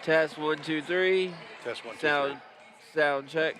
Test 1, 2, 3. Test 1, 2, 3. Sound check.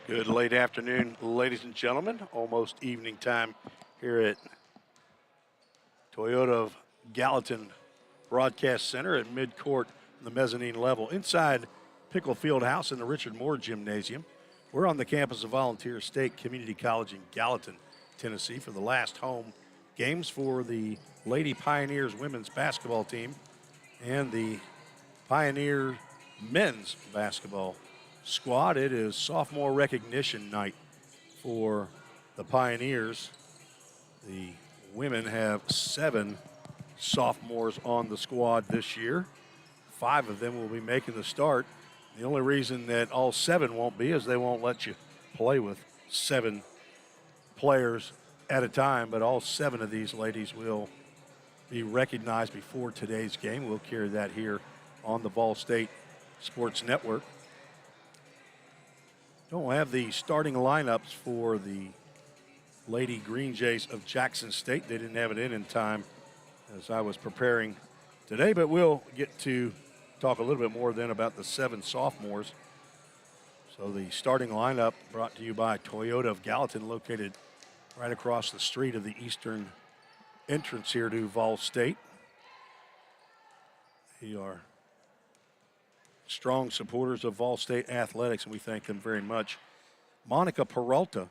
Good late afternoon, ladies and gentlemen. Almost evening time here at Toyota of Gallatin Broadcast Center at midcourt, the mezzanine level, inside Pickle Field House in the Richard Moore Gymnasium. We're on the campus of Volunteer State Community College in Gallatin, Tennessee, for the last home games for the Lady Pioneers women's basketball team and the Pioneer men's basketball squad. It is sophomore recognition night for the Pioneers. The women have 7 sophomores on the squad this year. 5 of them will be making the start. The only reason that all 7 won't be is they won't let you play with 7 players at a time, but all 7 of these ladies will be recognized before today's game. We'll carry that here on the Vol State Sports Network. Don't have the starting lineups for the Lady Green Jays of Jackson State. They didn't have it in time as I was preparing today, but we'll get to talk a little bit more then about the 7 sophomores. So the starting lineup brought to you by Toyota of Gallatin, located right across the street of the eastern entrance here to Vol State. They are strong supporters of Vol State athletics, and we thank them very much. Monica Peralta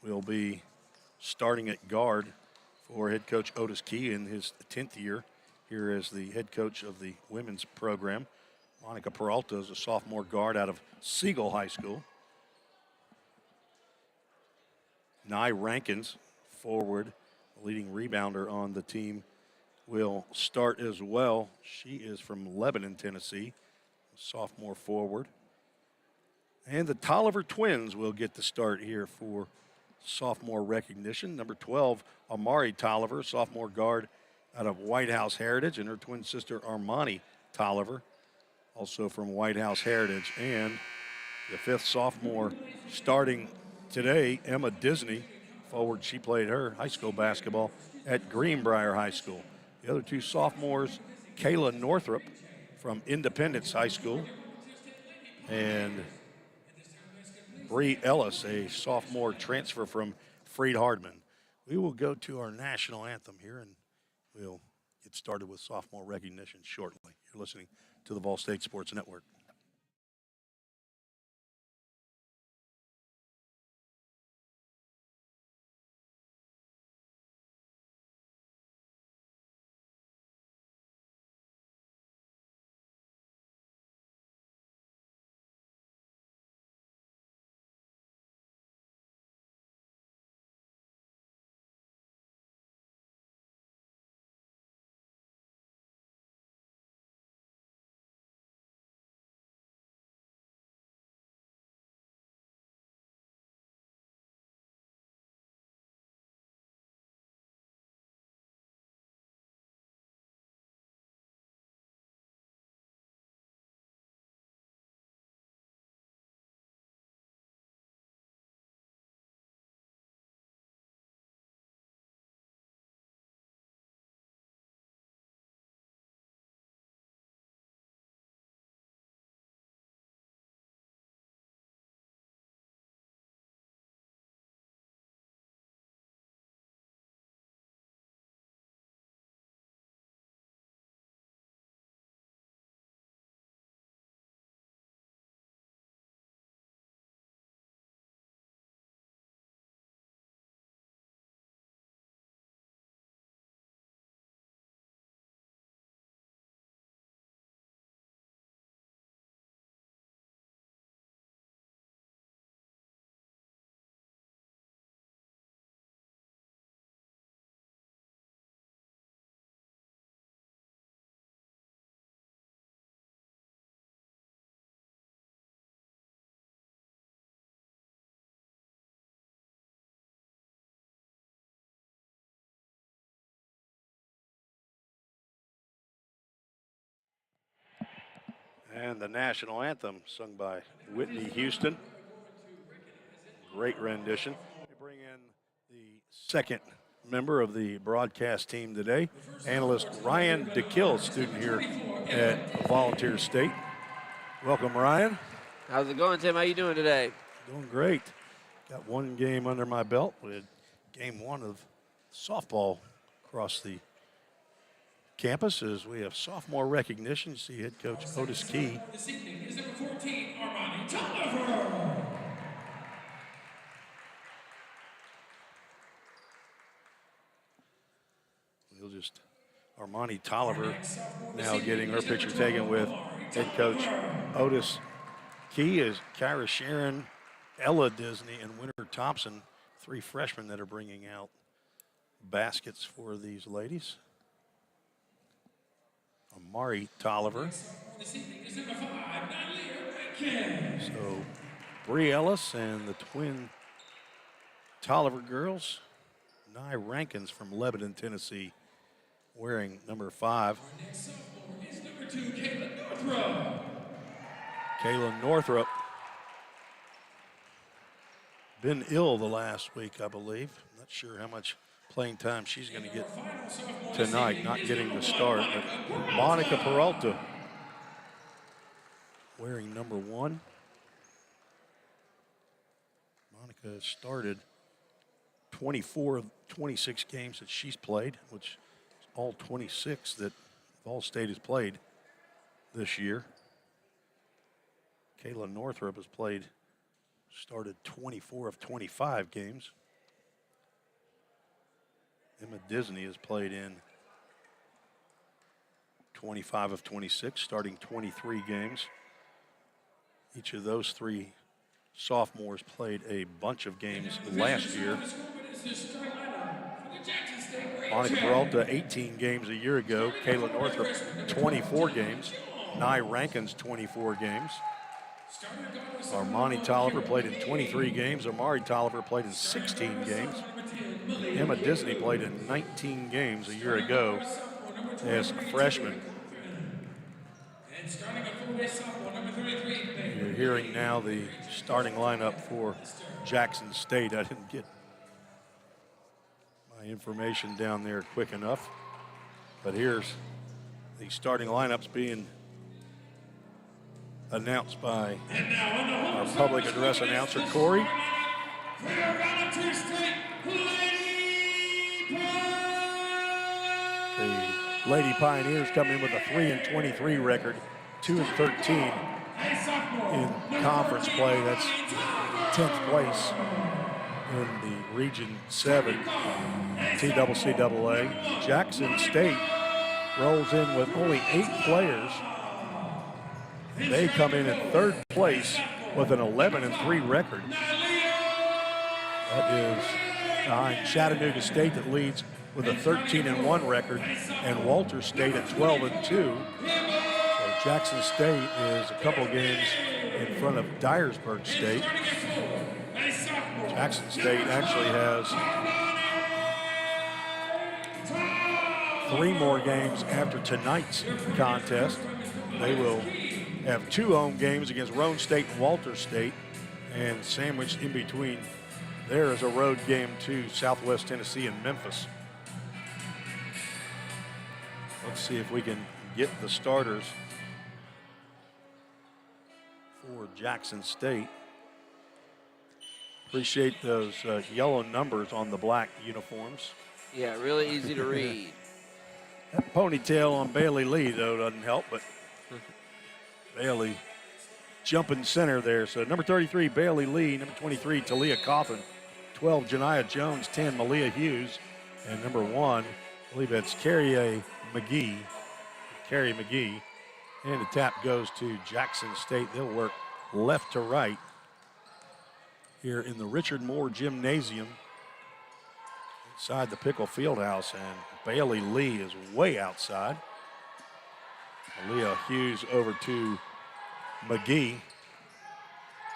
will be starting at guard for head coach Otis Key in his 10th year here as the head coach of the women's program. Monica Peralta is a sophomore guard out of Siegel High School. Nye Rankins, forward, leading rebounder on the team, will start as well. She is from Lebanon, Tennessee, sophomore forward. And the Tolliver twins will get the start here for sophomore recognition. Number 12, Amari Tolliver, sophomore guard out of White House Heritage, and her twin sister Armani Tolliver, also from White House Heritage. And the 5th sophomore starting today, Emma Disney, forward. She played her high school basketball at Greenbrier High School. The other 2 sophomores, Kayla Northrup from Independence High School, and Bree Ellis, a sophomore transfer from Freed Hardman. We will go to our national anthem here, and we'll get started with sophomore recognition shortly. You're listening to the Vol State Sports Network. And the national anthem sung by Whitney Houston. Great rendition. We bring in the second member of the broadcast team today, analyst Ryan DeKill, student here at Volunteer State. Welcome, Ryan. How's it going, Tim? How you doing today? Doing great. Got one game under my belt. We had game one of softball across the campus as we have sophomore recognition. You see head coach Otis Key. This evening is number 14, Armani Tolliver. We'll just Armani Tolliver now getting her picture taken with head coach Otis Key as Kyra Sharon, Ella Disney, and Winter Thompson, 3 freshmen that are bringing out baskets for these ladies. Amari Tolliver. This evening is number 5, Nylia Rankins. So Bree Ellis and the twin Tolliver girls. Nye Rankins from Lebanon, Tennessee, wearing number 5. Our next sophomore is number 2, Kayla Northrup. Kayla Northrup. Been ill the last week, I believe. Not sure how much playing time she's going to get tonight, not getting the start. But Monica Peralta wearing number 1. Monica started 24 of 26 games that she's played, which is all 26 that Vol State has played this year. Kayla Northrup has started 24 of 25 games. Emma Disney has played in 25 of 26, starting 23 games. Each of those 3 sophomores played a bunch of games last year. Monica Peralta, 18 games a year ago. Kayla Northrup, 24 games. Nye Rankins, 24 games. Armani Tolliver played in 23 games. Amari Tolliver played in 16 games. Emma Disney played in 19 games a year ago as a freshman. You're hearing now the starting lineup for Jackson State. I didn't get my information down there quick enough, but here's the starting lineups being announced by our public address announcer, Corey. The Lady Pioneers come in with a 3-23 record, 2-13 in conference play. That's 10th place in the Region 7 TCCAA. Jackson State rolls in with only 8 players. They come in 3rd place with an 11-3 record. That is behind Chattanooga State that leads with a 13-1 record, and Walter State at 12-2. So Jackson State is a couple games in front of Dyersburg State. Jackson State actually has 3 more games after tonight's contest. They will have 2 home games against Roane State and Walter State, and sandwiched in between there is a road game to Southwest Tennessee and Memphis. Let's see if we can get the starters for Jackson State. Appreciate those yellow numbers on the black uniforms. Yeah, really easy to read. That ponytail on Bailey Lee, though, doesn't help, but Bailey jumping center there. So number 33, Bailey Lee. Number 23, Talia Coffin. 12, Janiah Jones. 10, Malia Hughes. And number 1, I believe that's Carrie McGee. And the tap goes to Jackson State. They'll work left to right here in the Richard Moore Gymnasium inside the Pickle Fieldhouse. And Bailey Lee is way outside. Malia Hughes over to McGee.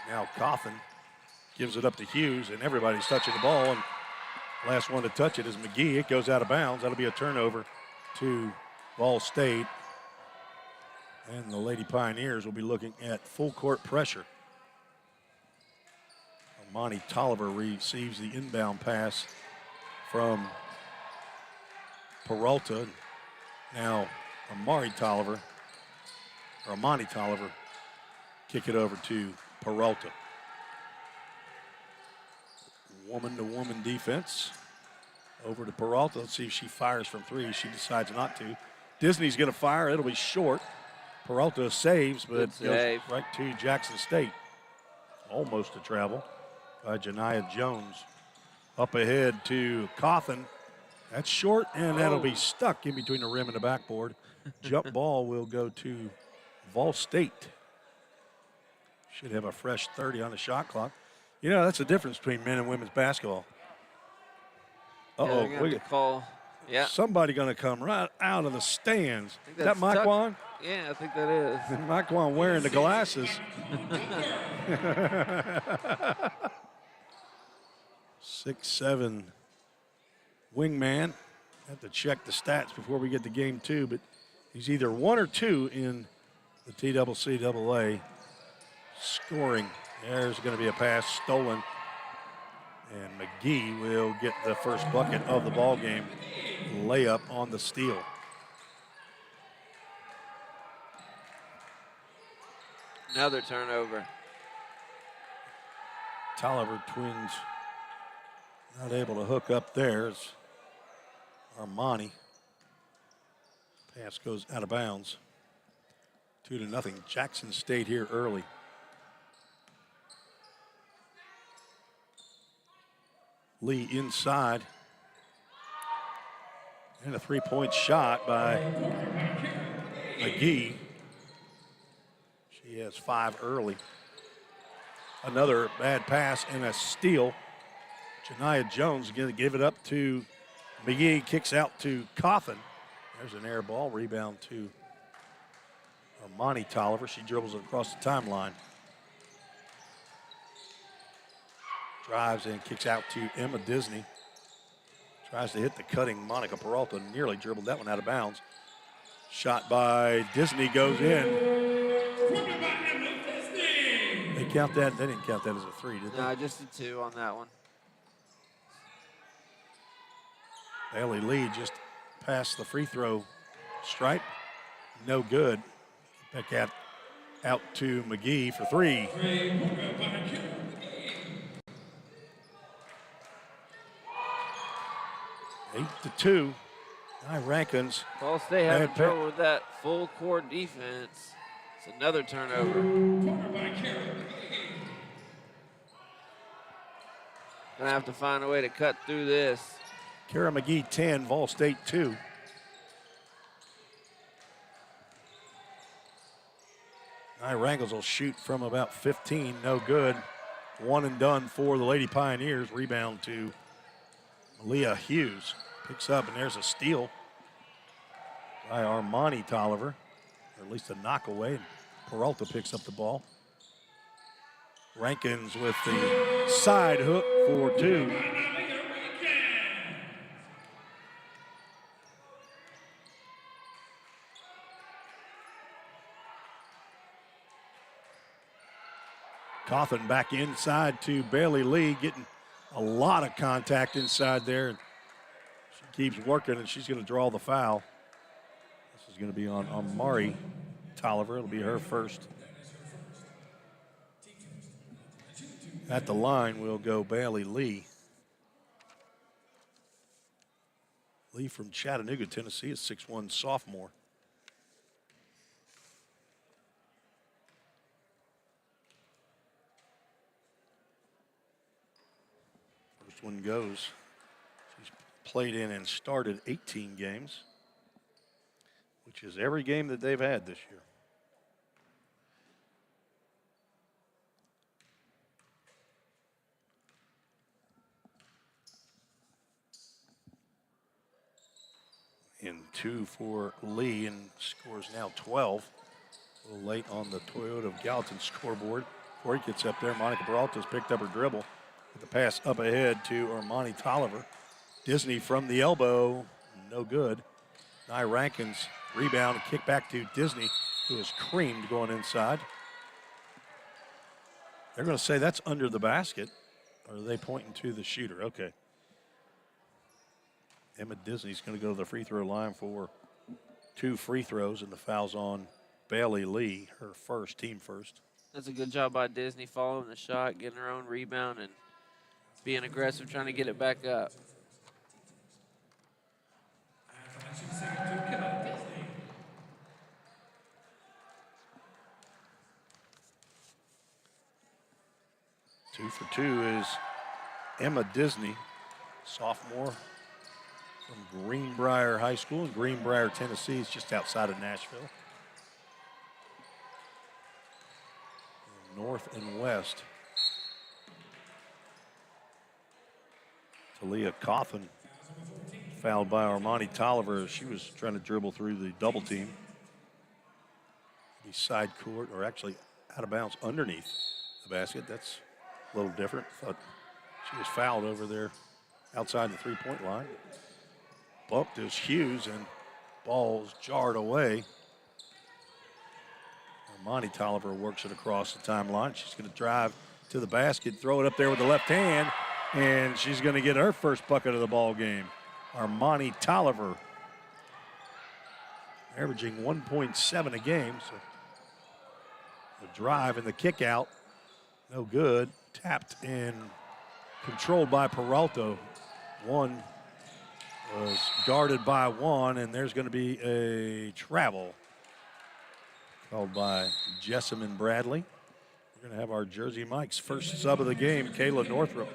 Now Coffin gives it up to Hughes, and everybody's touching the ball. And last one to touch it is McGee. It goes out of bounds. That'll be a turnover to Vol State. And the Lady Pioneers will be looking at full court pressure. Amani Tolliver receives the inbound pass from Peralta. Now Amani Tolliver kick it over to Peralta. Woman-to-woman defense. Over to Peralta. Let's see if she fires from three. She decides not to. Disney's going to fire. It'll be short. Peralta saves, but Good save. goes right to Jackson State. Almost a travel by Janiah Jones. Up ahead to Cawthon. That's short, and that'll be stuck in between the rim and the backboard. Jump ball will go to Vol State. Should have a fresh 30 on the shot clock. You know, that's the difference between men and women's basketball. Yeah, Uh-oh. they're gonna have to call. Yeah. Somebody going to come right out of the stands. I think Is that that's Tuck. Maquan? Yeah, I think that is. Maquan wearing the glasses. 6'7" wingman. Have to check the stats before we get to game two, but he's either 1 or 2 in the TCCAA scoring. There's going to be a pass stolen, and McGee will get the first bucket of the ball game. Layup on the steal. Another turnover. Tolliver twins not able to hook up there. It's Armani. Pass goes out of bounds. 2-0. Jackson State here early. Lee inside. And a three-point shot by McGee. She has 5 early. Another bad pass and a steal. Janiah Jones going to give it up to McGee. Kicks out to Cawthon. There's an air ball. Rebound to Armani Tolliver. She dribbles it across the timeline. Drives and kicks out to Emma Disney. Tries to hit the cutting Monica Peralta. Nearly dribbled that one out of bounds. Shot by Disney goes in. They count that. They didn't count that as a 3, did they? No, just a 2 on that one. Bailey Lee just past the free throw stripe. No good. Back out to McGee for 3. 8-2. Nye Rankins. Ball State having Bad trouble with that full court defense. It's another turnover. Gonna have to find a way to cut through this. Kara McGee 10, Vol State 2. Nye Rankins will shoot from about 15, no good. 1 and done for the Lady Pioneers. Rebound to Leah Hughes. Picks up, and there's a steal by Armani Tolliver, or at least a knockaway. Peralta picks up the ball. Rankins with the side hook for 2. Cawthon back inside to Bailey Lee, getting a lot of contact inside there. She keeps working, and she's going to draw the foul. This is going to be on Amari Tolliver. It'll be her first. At the line will go Bailey Lee. Lee from Chattanooga, Tennessee, is 6'1" sophomore. First one goes. She's played in and started 18 games, which is every game that they've had this year. In 2 for Lee, and scores now 12. A little late on the Toyota of Gallatin scoreboard. Before he gets up there, Monica Peralta's picked up her dribble with the pass up ahead to Armani Tolliver. Disney from the elbow, no good. Nye Rankins rebound and kick back to Disney, who is creamed going inside. They're going to say that's under the basket. Or are they pointing to the shooter? Okay. Emma Disney's going to go to the free throw line for 2 free throws, and the foul's on Bailey Lee, her first, team first. That's a good job by Disney following the shot, getting her own rebound, and being aggressive, trying to get it back up. Two for two is Emma Disney, sophomore from Greenbrier High School in Greenbrier, Tennessee. It's just outside of Nashville. North and west. Talia Coffin fouled by Armani Tolliver as she was trying to dribble through the double team. The side court, or actually out of bounds underneath the basket. That's a little different. Thought she was fouled over there outside the three-point line. Bumped is Hughes, and ball's jarred away. Armani Tolliver works it across the timeline. She's going to drive to the basket, throw it up there with the left hand, and she's going to get her first bucket of the ball game. Armani Tolliver averaging 1.7 a game. So the drive and the kick out, no good. Tapped and controlled by Peralta. One was guarded by one, and there's going to be a travel called by Jessamine Bradley. We're going to have our Jersey Mike's first sub of the game. Kayla Northrup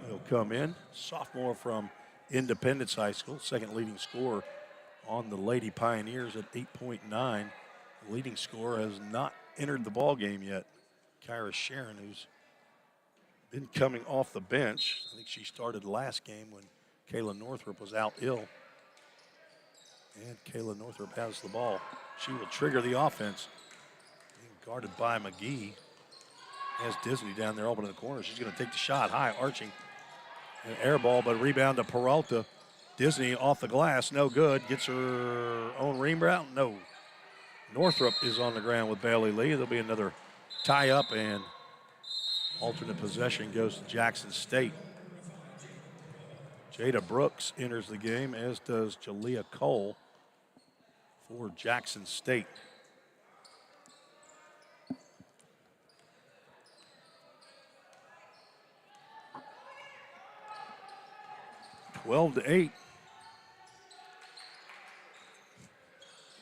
will come in. Sophomore from Independence High School, second leading scorer on the Lady Pioneers at 8.9. The leading scorer has not entered the ball game yet. Kyra Sharon, who's been coming off the bench. I think she started last game when Kayla Northrup was out ill. And Kayla Northrup has the ball. She will trigger the offense. Being guarded by McGee. Has Disney down there open in the corner. She's going to take the shot. High arching. An air ball, but rebound to Peralta. Disney off the glass. No good. Gets her own rebound. No. Northrup is on the ground with Bailey Lee. There'll be another tie up, and alternate possession goes to Jackson State. Jada Brooks enters the game, as does Jalea Cole for Jackson State. Twelve to 8.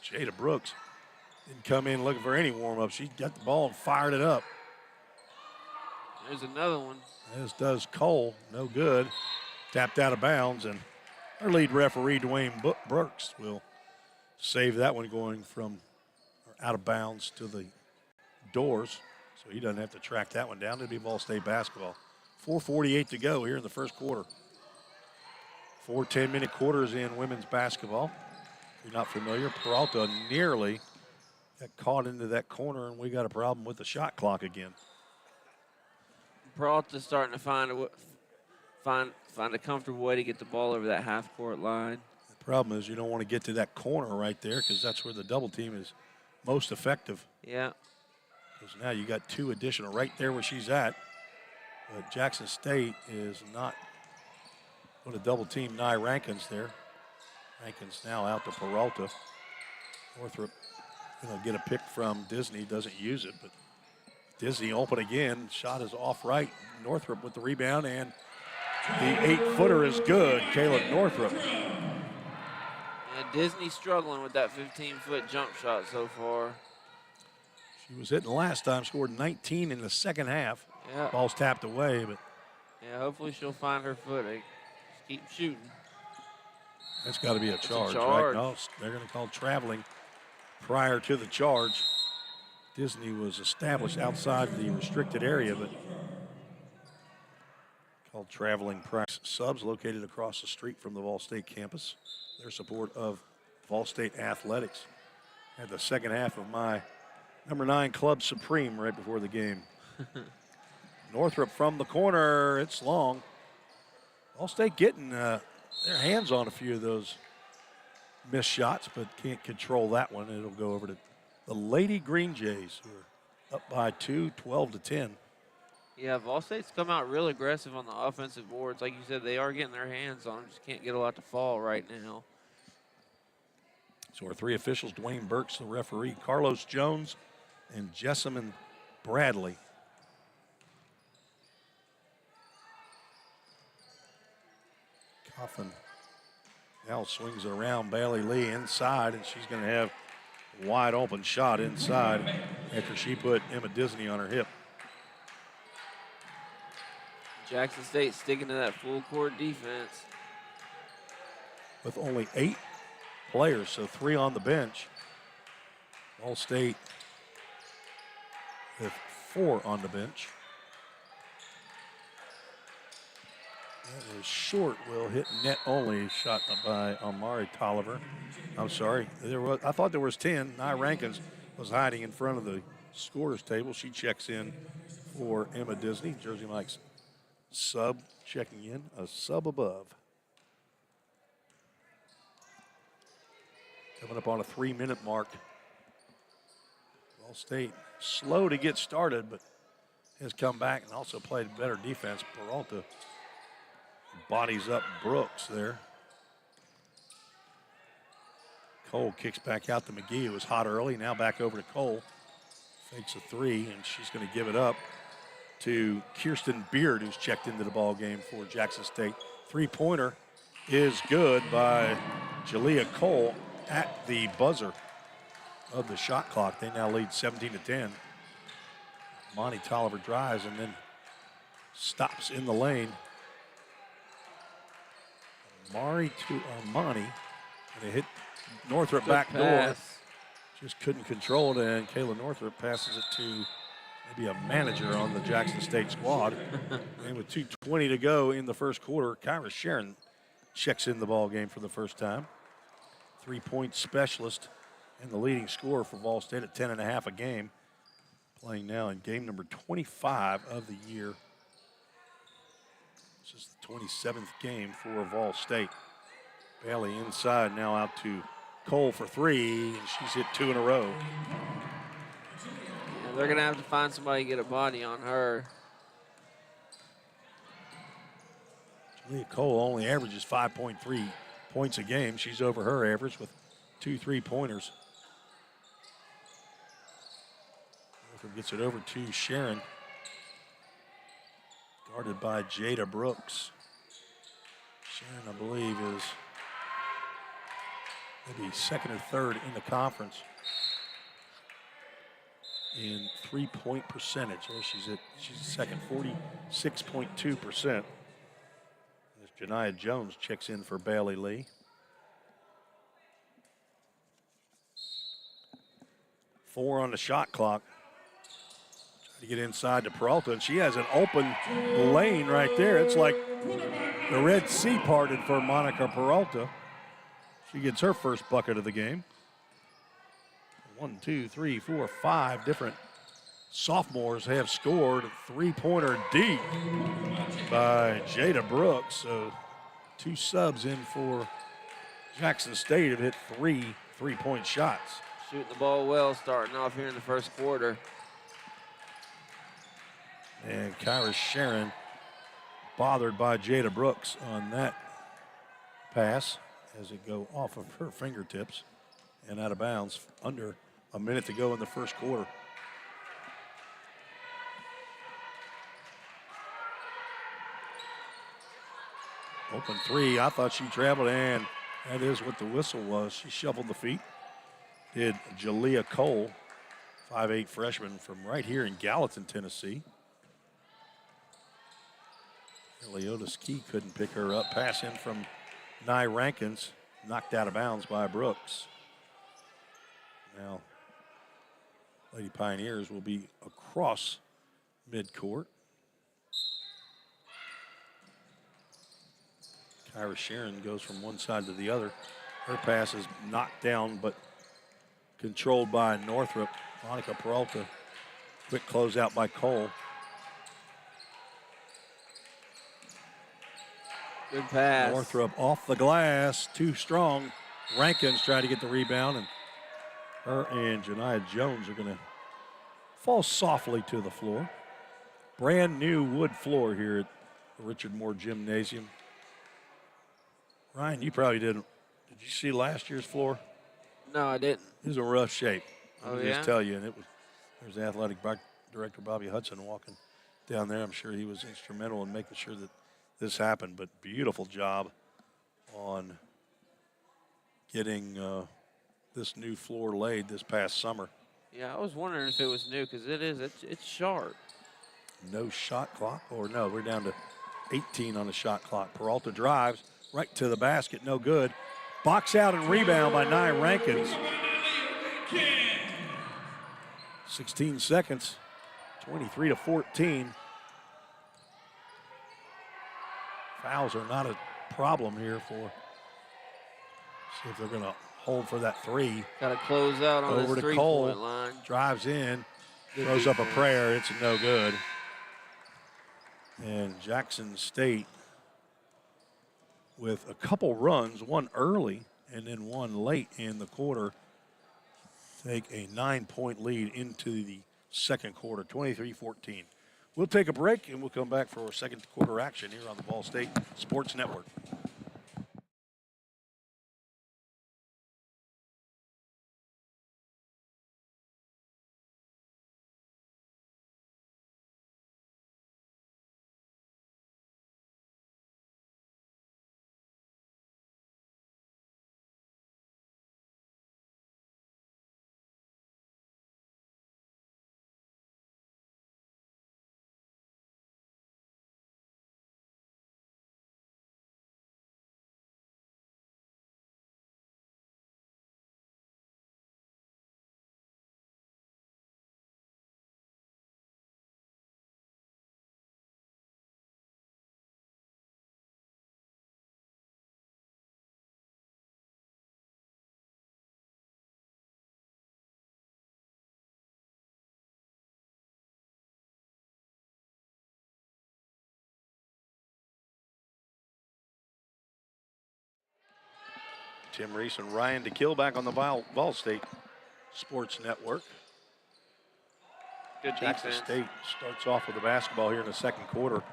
Jada Brooks didn't come in looking for any warm-up. She got the ball and fired it up. There's another one. As does Cole. No good. Tapped out of bounds, and our lead referee, Dwayne Brooks, will save that one going from out of bounds to the doors, so he doesn't have to track that one down. It'll be Ball State basketball. 4:48 to go here in the first quarter. 4 10-minute quarters in women's basketball. If you're not familiar, Peralta nearly got caught into that corner, and we got a problem with the shot clock again. Peralta's starting to find a comfortable way to get the ball over that half-court line. The problem is you don't want to get to that corner right there, because that's where the double team is most effective. Yeah. Because now you got two additional right there where she's at. But Jackson State is not going to double team Nye Rankins there. Rankins now out to Peralta. Northrup going to get a pick from Disney, doesn't use it, but Disney open again. Shot is off right. Northrup with the rebound, and the 8-footer is good. Kayla Northrup. Yeah, Disney struggling with that 15-foot jump shot so far. She was hitting last time, scored 19 in the second half. Yeah. Ball's tapped away, but Yeah, hopefully she'll find her footing. Just keep shooting. that's got to be a charge, right? charge. No, they're going to call traveling prior to the charge. Disney was established outside the restricted area, but called traveling practice. Subs located across the street from the Vol State campus. Their support of Vol State athletics. Had the second half of my number 9 Club Supreme right before the game. Northrup from the corner. It's long. Vol State getting their hands on a few of those missed shots, but can't control that one. It'll go over to the Lady Green Jays, who are up by 2, 12 to 10. Yeah, Vol State's come out real aggressive on the offensive boards. Like you said, they are getting their hands on them. Just can't get a lot to fall right now. So our 3 officials, Dwayne Burks, the referee, Carlos Jones, and Jessamine Bradley. Coffin now swings it around Bailey Lee inside, and she's going to have a wide open shot inside after she put Emma Disney on her hip. Jackson State sticking to that full court defense. With only 8 players, so 3 on the bench. Ball State with 4 on the bench. That is short, will hit net only, shot by Amari Tolliver. I'm sorry, I thought there was 10. Nia Rankins was hiding in front of the scorer's table. She checks in for Emma Disney. Jersey Mike's sub checking in, a sub above. Coming up on a 3-minute mark. Ball State slow to get started, but has come back and also played better defense. Peralta bodies up Brooks there. Cole kicks back out to McGee. It was hot early. Now back over to Cole. Fakes a 3, and she's going to give it up to Kirsten Beard, who's checked into the ball game for Jackson State. 3-pointer is good by Jalea Cole at the buzzer of the shot clock. They now lead 17-10. Monty Tolliver drives and then stops in the lane. Mari to Armani, and they hit Northrop back door. Just couldn't control it, and Kayla Northrop passes it to maybe a manager on the Jackson State squad. And with 2:20 to go in the first quarter, Kyra Sharon checks in the ball game for the first time. 3-point specialist and the leading scorer for Vol State at 10.5 a game. Playing now in game number 25 of the year. This is the 27th game for Vol State. Bailey inside, now out to Cole for 3, and she's hit 2 in a row. Yeah, they're going to have to find somebody to get a body on her. Leah Cole only averages 5.3 points a game. She's over her average with 2 3-pointers. Gets it over to Sharon. Guarded by Jada Brooks. Sharon, I believe, is maybe second or third in the conference in 3-point percentage. Oh, she's second, 46.2%. As Janiyah Jones checks in for Bailey Lee. Four on the shot clock. To get inside to Peralta, and she has an open lane right there. It's like the Red Sea parted for Monica Peralta. She gets her first bucket of the game. 1, 2, 3, 4, 5 different sophomores have scored. 3-pointer deep by Jada Brooks. So 2 subs in for Jackson State have hit 3 3-point shots. Shooting the ball well, starting off here in the first quarter. And Kyra Sharon bothered by Jada Brooks on that pass as it go off of her fingertips and out of bounds. Under a minute to go in the first quarter. Open 3. I thought she traveled, and that is what the whistle was. She shuffled the feet. Did Jalea Cole, 5'8" freshman from right here in Gallatin, Tennessee. Leota Ski couldn't pick her up. Pass in from Nia Rankins, knocked out of bounds by Brooks. Now, Lady Pioneers will be across midcourt. Kyra Sharon goes from one side to the other. Her pass is knocked down, but controlled by Northrop. Monica Peralta, quick closeout by Cole. Good pass. Northrop off the glass, too strong. Rankins tried to get the rebound, and her and Janiyah Jones are going to fall softly to the floor. Brand new wood floor here at the Richard Moore Gymnasium. Ryan, you probably didn't. Did you see last year's floor? No, I didn't. It was in rough shape. Oh, Let me just tell you, and it was. There's the athletic Director Bobby Hudson walking down there. I'm sure he was instrumental in making sure that this happened, but beautiful job on getting this new floor laid this past summer. Yeah, I was wondering if it was new because it's sharp. No shot clock, or no, we're down to 18 on the shot clock. Peralta drives right to the basket, no good. Box out and rebound by Nia Rankins. 16 seconds, 23-14. Fouls are not a problem here for, see if they're going to hold for that three. Got to close out on Over this to Cole, three-point line. drives in, Good throws up a defense. prayer, it's no good. And Jackson State with a couple runs, one early and then one late in the quarter, take a 9-point lead into the second quarter, 23-14. We'll take a break and we'll come back for our second quarter action here on the Ball State Sports Network. Tim Reese and Ryan DeKill back on the Ball State Sports Network. Good Jackson defense. State starts off with the basketball here in the second quarter.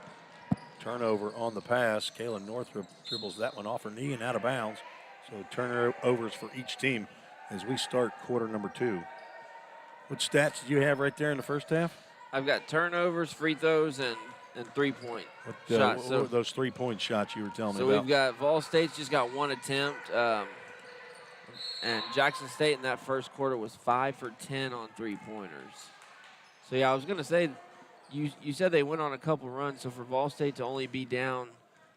Turnover on the pass. Kaylin Northrup dribbles that one off her knee and out of bounds. So turnovers for each team as we start quarter number two. What stats did you have right there in the first half? I've got turnovers, free throws, and three-point shots. What were those 3-point shots you were telling me So about? we've got Vol State's just got one attempt, and Jackson State in that first quarter was 5 for 10 on three-pointers. So yeah, I was gonna say, you said they went on a couple runs. So for Vol State to only be down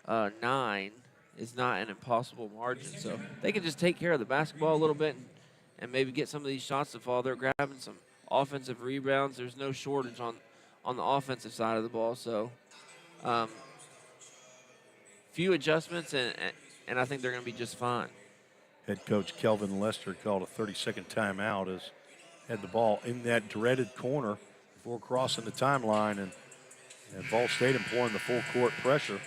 9 is not an impossible margin. So they can just take care of the basketball a little bit and maybe get some of these shots to fall. They're grabbing some offensive rebounds. There's no shortage on the offensive side of the ball. So few adjustments, and I think they're going to be just fine. Head coach Kelvin Lester called a 30-second timeout as had the ball in that dreaded corner before crossing the timeline, and Vol State employing the full court pressure.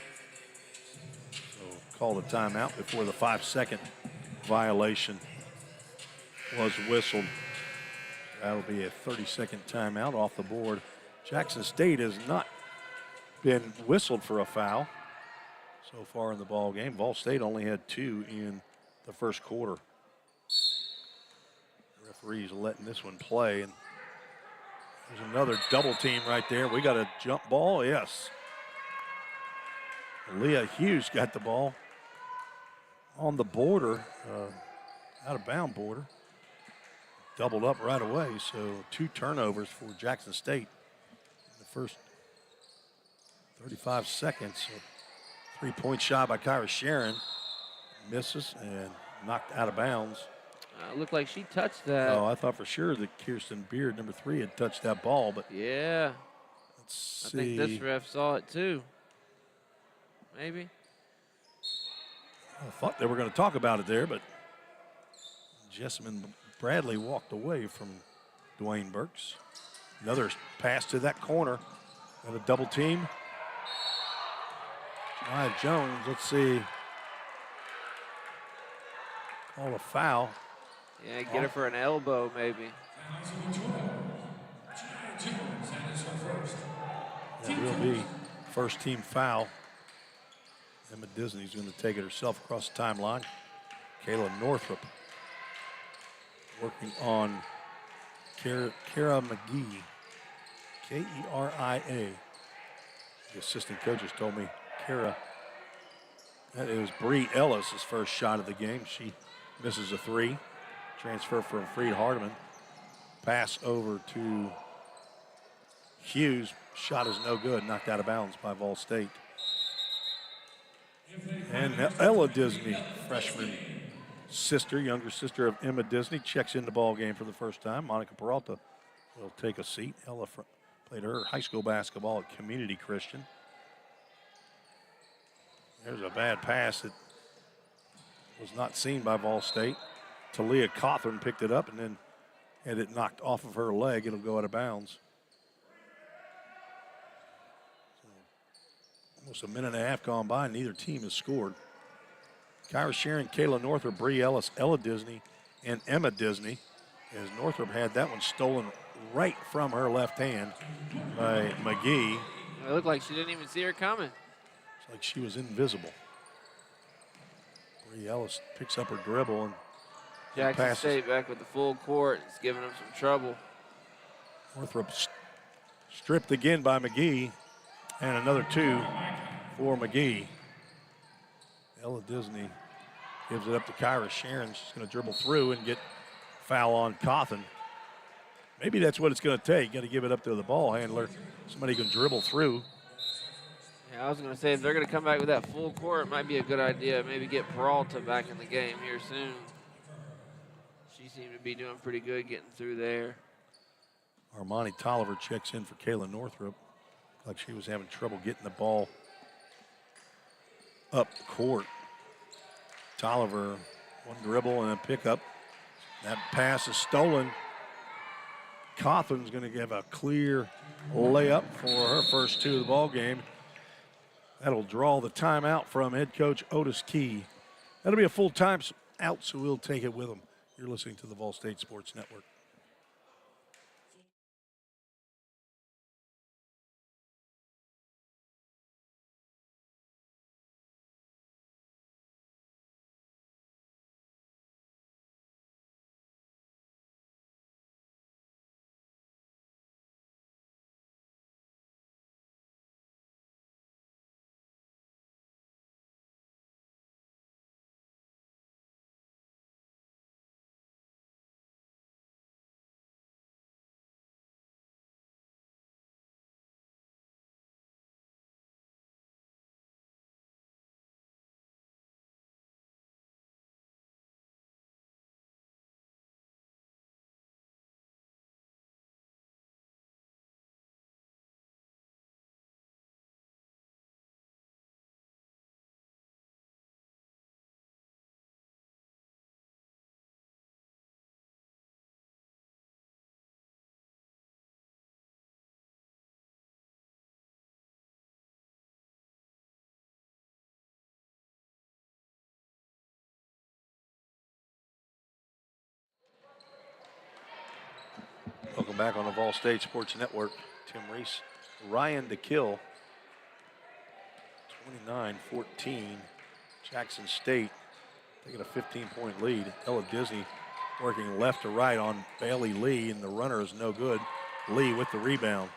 So called a timeout before the 5-second violation was whistled. That'll be a 30-second timeout off the board. Jackson State has not been whistled for a foul so far in the ball game. Vol State only had 2 in the first quarter. The referee's letting this one play, and there's another double team right there. We got a jump ball, yes. Leah Hughes got the ball on the border, out of bound border. Doubled up right away, so 2 turnovers for Jackson State in the first 35 seconds. So 3-point shot by Kyra Sharon. Misses and knocked out of bounds. Looked like she touched that. Oh, I thought for sure that Kirsten Beard, number 3, had touched that ball, but Yeah, let's I see. think this ref saw it too. Maybe. I thought they were going to talk about it there, but Jessamine Bradley walked away from Dwayne Burks. Another pass to that corner. And a double team. Nia Jones, let's see. Call a foul. Yeah, get her for an elbow maybe. That will be first team foul. Emma Disney's going to take it herself across the timeline. Kayla Northrup working on Kara McGee. Keria. The assistant coaches told me, Kara, that it was Bree Ellis' first shot of the game. She misses a three. Transfer from Freed Hardeman. Pass over to Hughes. Shot is no good. Knocked out of bounds by Vol State. And Ella Disney, freshman sister, younger sister of Emma Disney, checks in the ball game for the first time. Monica Peralta will take a seat. Ella played her high school basketball at Community Christian. There's a bad pass that was not seen by Vol State. Talia Cawthorn picked it up and then had it knocked off of her leg. It'll go out of bounds. Almost a minute and a half gone by, neither team has scored. Kyra Sharon, Kayla Northrop, Bree Ellis, Ella Disney, and Emma Disney, as Northrop had that one stolen right from her left hand by McGee. It looked like she didn't even see her coming. It's like she was invisible. Bree Ellis picks up her dribble and Jackson passes. State back with the full court. It's giving them some trouble. Northrop stripped again by McGee, and another two for McGee. Ella Disney gives it up to Kyra Sharon. She's going to dribble through and get foul on Cawthon. Maybe that's what it's going to take. Got to give it up to the ball handler. Somebody can dribble through. Yeah, I was going to say, if they're going to come back with that full court, it might be a good idea. Maybe get Peralta back in the game here soon. She seemed to be doing pretty good getting through there. Armani Tolliver checks in for Kayla Northrop. Like she was having trouble getting the ball up court. Tolliver, one dribble and a pickup. That pass is stolen. Cawthon's going to give a clear layup for her first two of the ball game. That'll draw the timeout from head coach Otis Key. That'll be a full time out, so we'll take it with him. You're listening to the Vol State Sports Network. Welcome back on the Vol State Sports Network. Tim Reese, Ryan DeKill, 29-14. Jackson State taking a 15-point lead. Ella Disney working left to right on Bailey Lee, and the runner is no good. Lee with the rebound.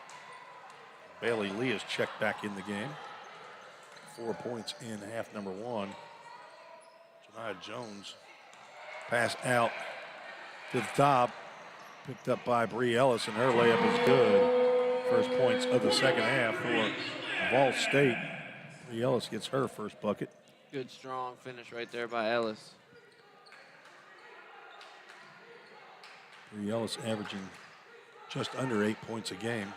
Bailey Lee is checked back in the game. 4 points in half number one. Janiah Jones pass out to the top. Picked up by Bree Ellis, and her layup is good. First points of the second half for Vol State. Bree Ellis gets her first bucket. Good, strong finish right there by Ellis. Bree Ellis averaging just under 8 points a game.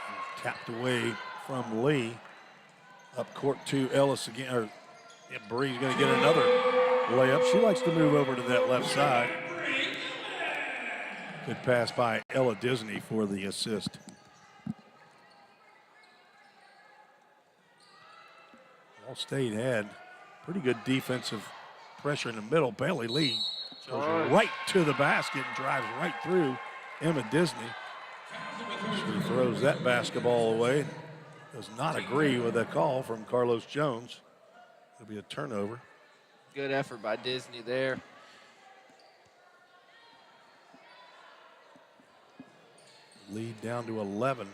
And tapped away from Lee. Up court to Ellis again. Bree's going to get another layup. She likes to move over to that left side. Good pass by Ella Disney for the assist. Vol State had pretty good defensive pressure in the middle. Bailey Lee goes right to the basket and drives right through Emma Disney. She throws that basketball away. Does not agree with that call from Carlos Jones. It'll be a turnover. Good effort by Disney there. Lead down to 11.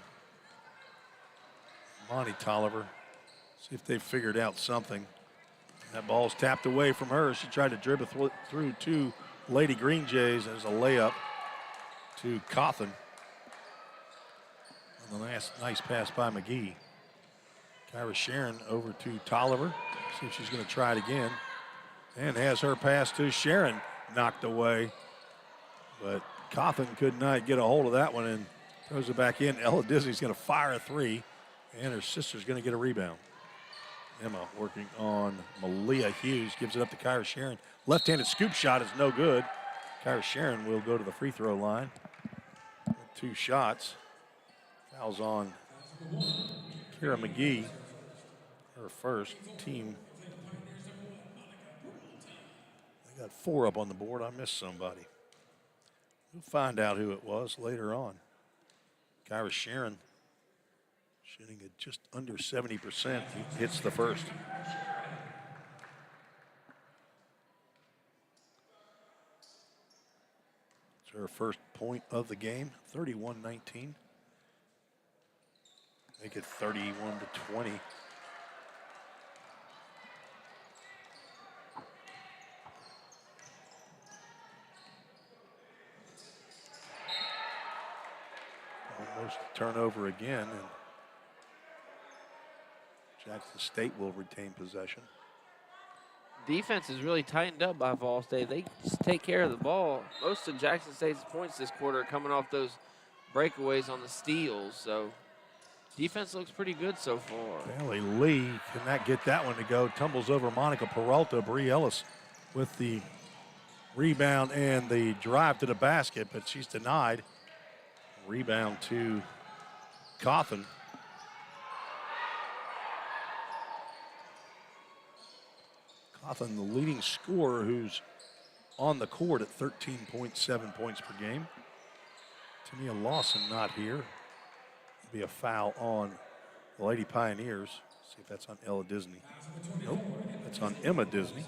Monty Tolliver. See if they figured out something. That ball's tapped away from her. She tried to dribble through two Lady Green Jays. There's a layup to Cawthon. And the last nice pass by McGee. Kyra Sharon over to Tolliver. See if she's going to try it again. And has her pass to Sharon knocked away. But Cawthon could not get a hold of that one and throws it back in. Ella Disney's going to fire a three. And her sister's going to get a rebound. Emma working on Malia Hughes. Gives it up to Kyra Sharon. Left-handed scoop shot is no good. Kyra Sharon will go to the free throw line with 2 shots. Fouls on Kira McGee. Her first team. They got 4 up on the board. I missed somebody. We'll find out who it was later on. Kyra Sharon shooting at just under 70%. He hits the first. It's her first point of the game, 31-19. Make it 31-20. Almost a turnover again, and Jackson State will retain possession. Defense is really tightened up by Vol State. They just take care of the ball. Most of Jackson State's points this quarter are coming off those breakaways on the steals. So defense looks pretty good so far. Bailey Lee cannot get that one to go. Tumbles over Monica Peralta. Bree Ellis with the rebound and the drive to the basket, but she's denied. Rebound to Cawthon. Cawthon, the leading scorer, who's on the court at 13.7 points per game. Tamia Lawson not here. It'll be a foul on the Lady Pioneers. See if that's on Ella Disney. Nope, that's on Emma Disney.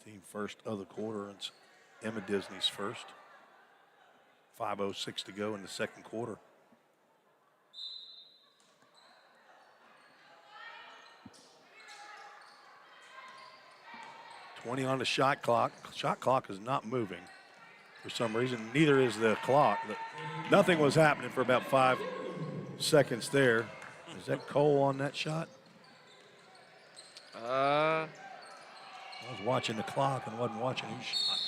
Team first of the quarter. It's Emma Disney's first. 5:06 to go in the second quarter. $20 on the shot clock. Shot clock is not moving for some reason. Neither is the clock. Nothing was happening for about 5 seconds there. Is that Cole on that shot? I was watching the clock and wasn't watching who shot.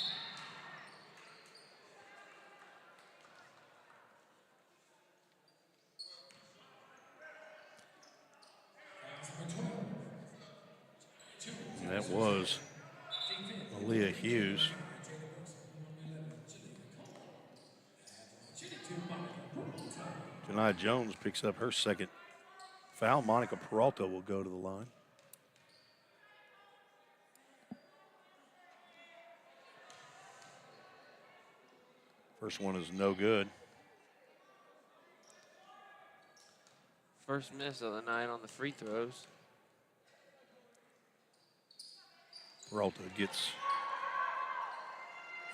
That was Malia Hughes. Janiyah Jones picks up her second foul. Monica Peralta will go to the line. First one is no good. First miss of the night on the free throws. Peralta gets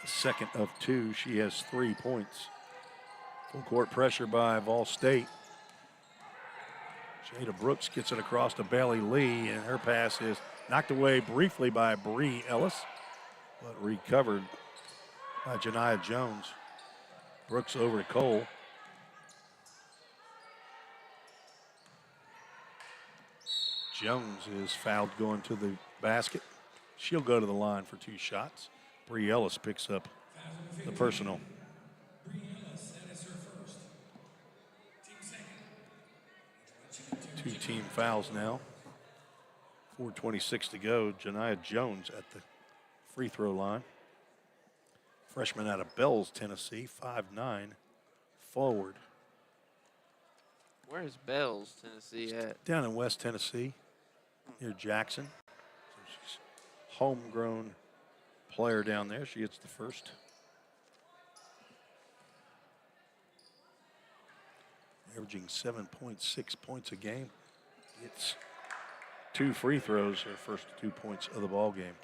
a second of 2. She has 3 points. Full court pressure by Vol State. Jada Brooks gets it across to Bailey Lee, and her pass is knocked away briefly by Bree Ellis, but recovered by Janiyah Jones. Brooks over to Cole. Jones is fouled going to the basket. She'll go to the line for 2 shots. Bree Ellis picks up the personal. Two team fouls now. 4:26 to go. Janiyah Jones at the free throw line. Freshman out of Bells, Tennessee, 5'9", forward. Where's Bells, Tennessee at? Down in West Tennessee, near Jackson. So she's homegrown player down there. She gets the first. Averaging 7.6 points a game. It's 2 free throws, her first 2 points of the ball game.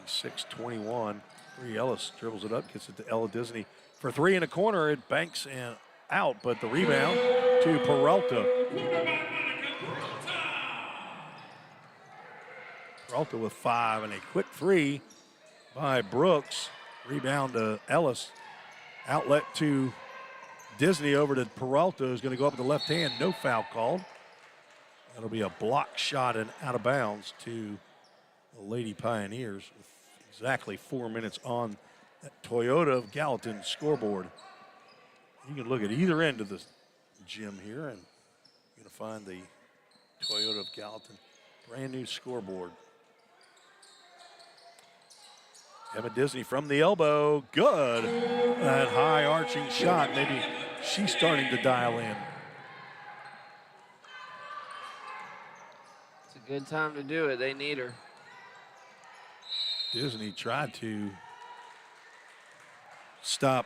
36-21. Bree Ellis dribbles it up, gets it to Ella Disney for three in the corner. It banks and out, but the rebound to Peralta. Peralta with 5 and a quick three by Brooks. Rebound to Ellis. Outlet to Disney over to Peralta, who's going to go up with the left hand. No foul called. That'll be a block shot and out of bounds to the Lady Pioneers with exactly 4 minutes on that Toyota of Gallatin scoreboard. You can look at either end of the gym here, and you're going to find the Toyota of Gallatin brand new scoreboard. Emma Disney from the elbow, good. That high arching shot, maybe she's starting to dial in. It's a good time to do it. They need her. Disney tried to stop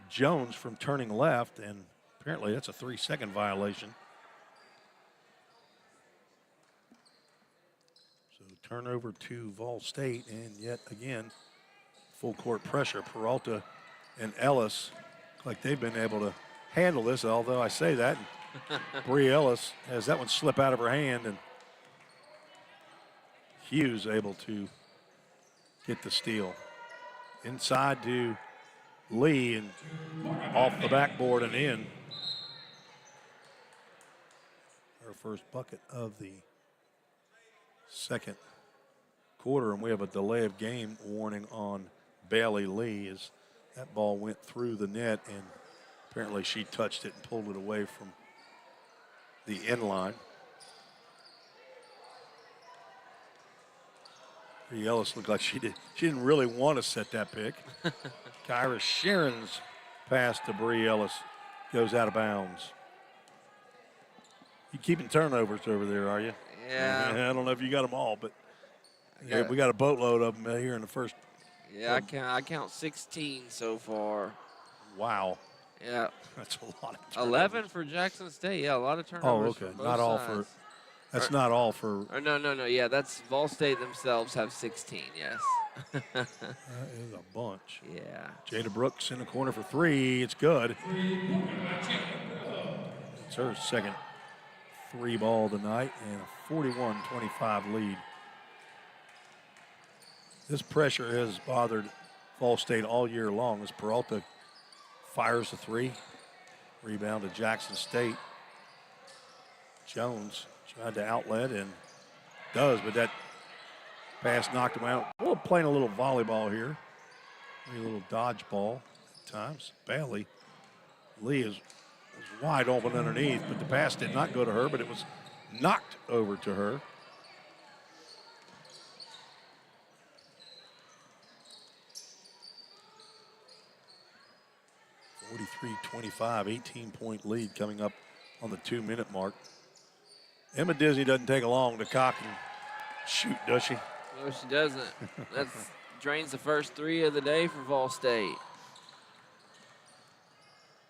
Jones from turning left, and apparently that's a 3-second violation. So turnover to Vol State, and yet again, full court pressure. Peralta and Ellis look like they've been able to handle this, although I say that. Bree Ellis has that one slip out of her hand, and Hughes able to get the steal. Inside to Lee and off the backboard and in. Her first bucket of the second quarter, and we have a delay of game warning on Bailey Lee as that ball went through the net, and apparently she touched it and pulled it away from the end line. Bree Ellis looked like she didn't really want to set that pick. Kyra Sharon's pass to Bree Ellis goes out of bounds. You keeping turnovers over there, are you? Yeah. I don't know if you got them all, but we got a boatload of them here in the first. Yeah, I count 16 so far. Wow. Yeah. That's a lot of turnovers. 11 for Jackson State. Yeah, a lot of turnovers. Oh, okay. from both Not all sides. That's not all for. Or no. Yeah, that's Vol State themselves have 16. Yes. That is a bunch. Yeah. Jada Brooks in the corner for three. It's good. It's her second three ball tonight and a 41-25 lead. This pressure has bothered Fall State all year long as Peralta fires the three. Rebound to Jackson State. Jones tried to outlet and does, but that pass knocked him out. We're playing a little volleyball here. Maybe a little dodgeball at times. Bailey Lee is wide open underneath, but the pass did not go to her, but it was knocked over to her. (43-25), 18-point lead coming up on the 2-minute mark. Emma Disney doesn't take long to cock and shoot, does she? No, she doesn't. That drains the first three of the day for Vol State.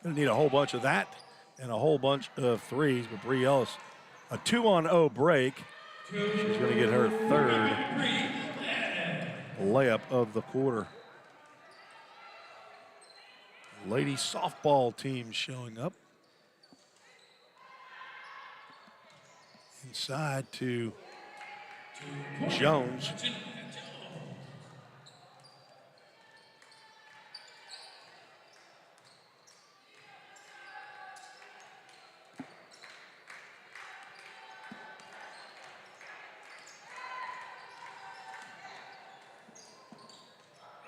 Gonna need a whole bunch of that and a whole bunch of threes, but Bree Ellis, a 2-on-0 break. She's gonna get her third layup of the quarter. Lady softball team showing up. Inside to Jones.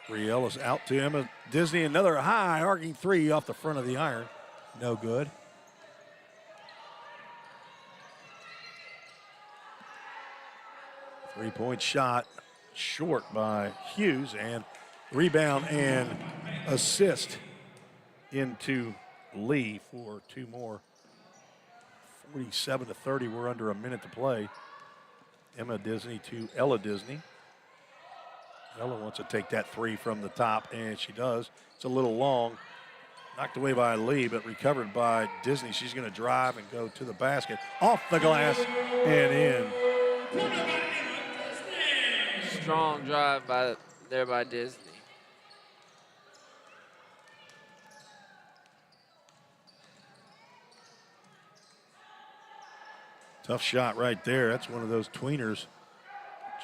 Bree Ellis out to Emma Disney. Another high arcing three off the front of the iron. No good. Three-point shot short by Hughes, and rebound and assist into Lee for two more. 47-30, we're under a minute to play. Emma Disney to Ella Disney. Ella wants to take that three from the top, and she does. It's a little long. Knocked away by Lee, but recovered by Disney. She's going to drive and go to the basket. Off the glass and in. strong drive by Disney. Tough shot right there. That's one of those tweeners.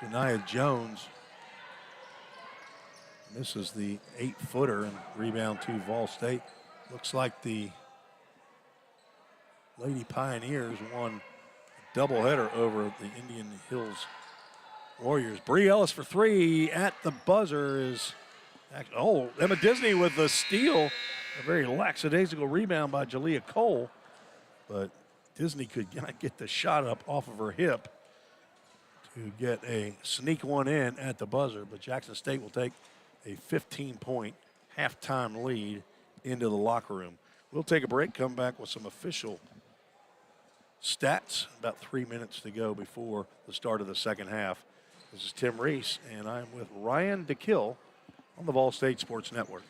Janiyah Jones misses the 8-footer and rebound to Vol State. Looks like the Lady Pioneers won a doubleheader over the Indian Hills Warriors. Bree Ellis for 3 at the buzzer is, Emma Disney with the steal. A very lackadaisical rebound by Jalea Cole, but Disney could not get the shot up off of her hip to get a sneak one in at the buzzer, but Jackson State will take a 15-point halftime lead into the locker room. We'll take a break, come back with some official stats. About 3 minutes to go before the start of the second half. This is Tim Reese, and I'm with Ryan DeKill on the Vol State Sports Network.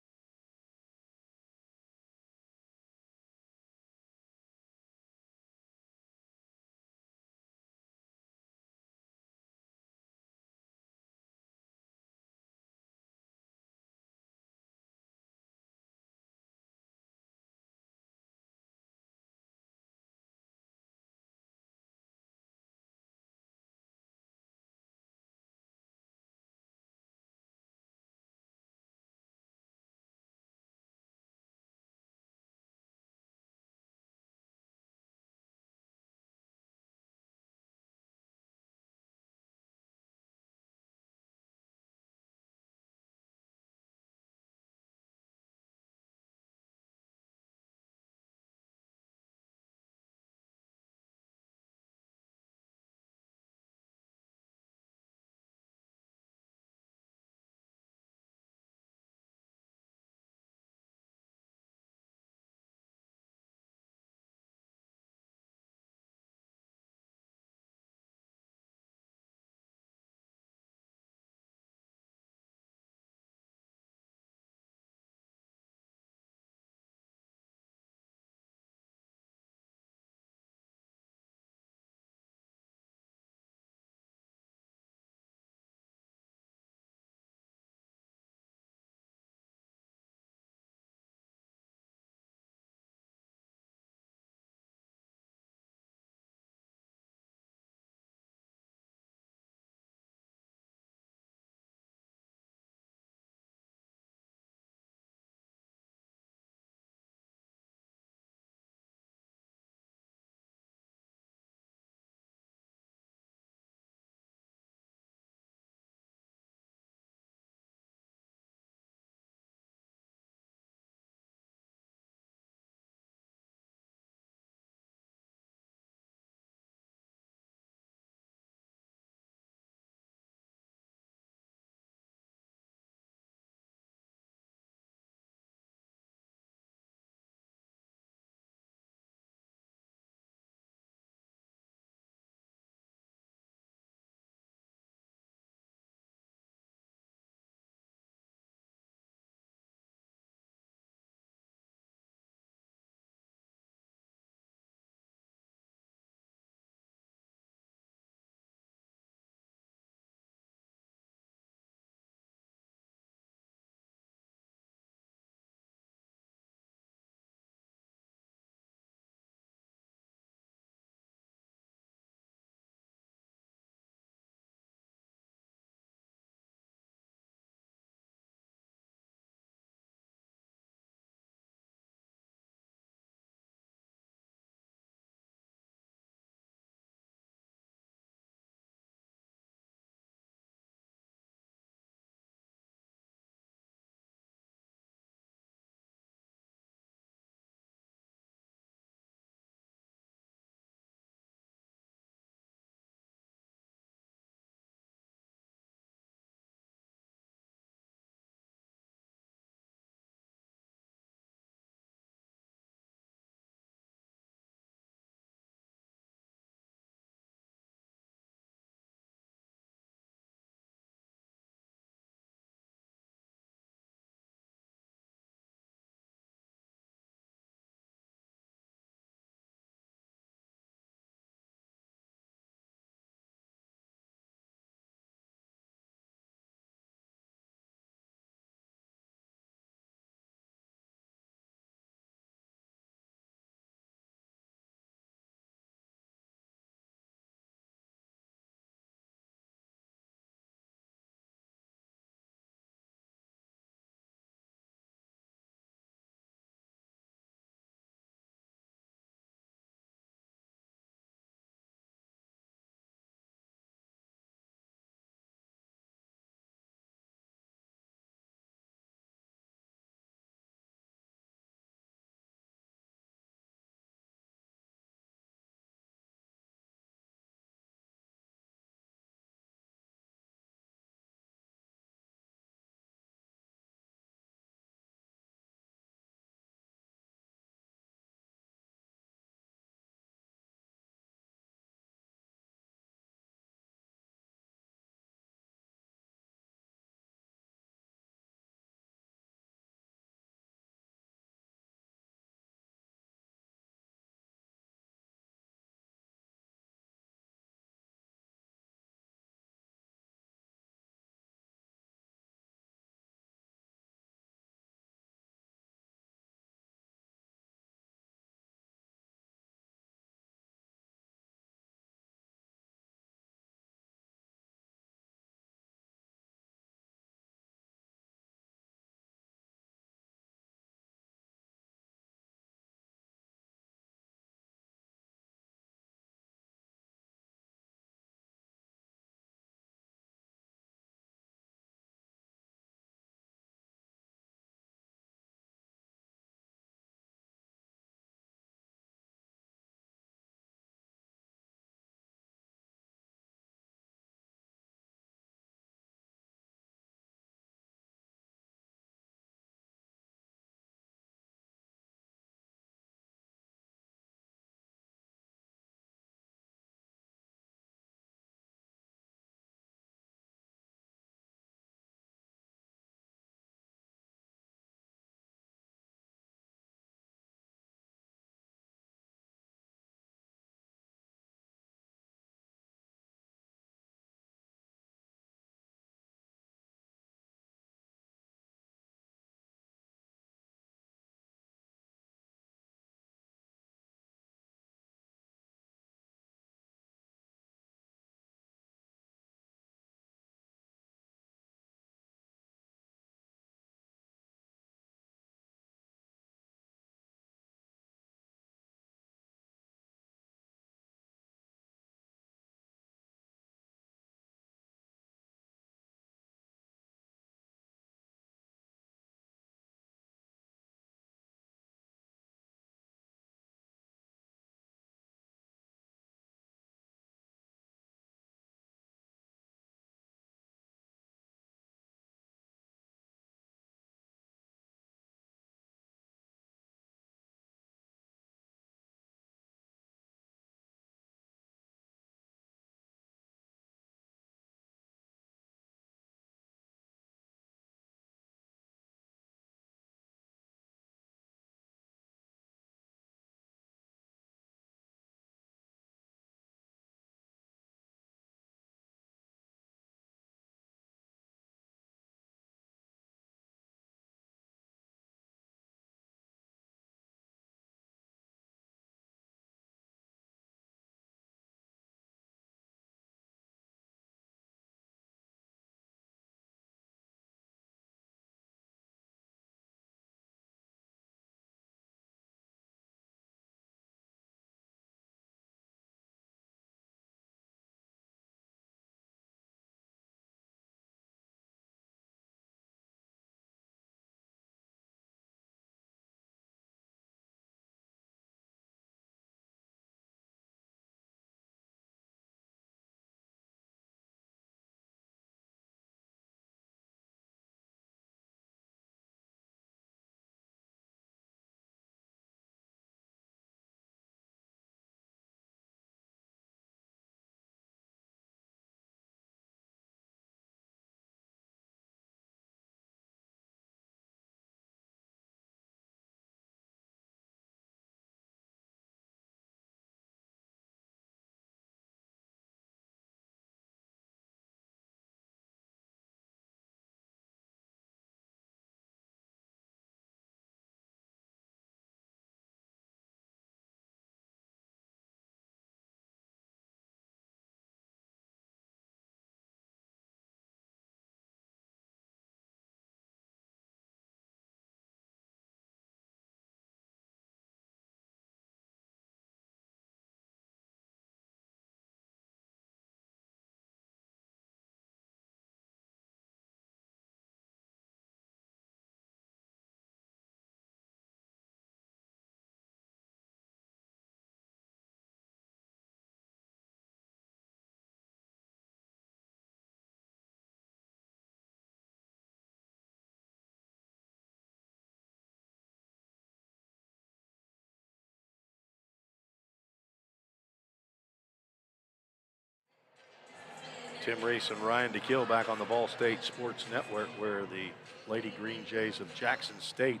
Tim Reese and Ryan DeKill back on the Ball State Sports Network, where the Lady Green Jays of Jackson State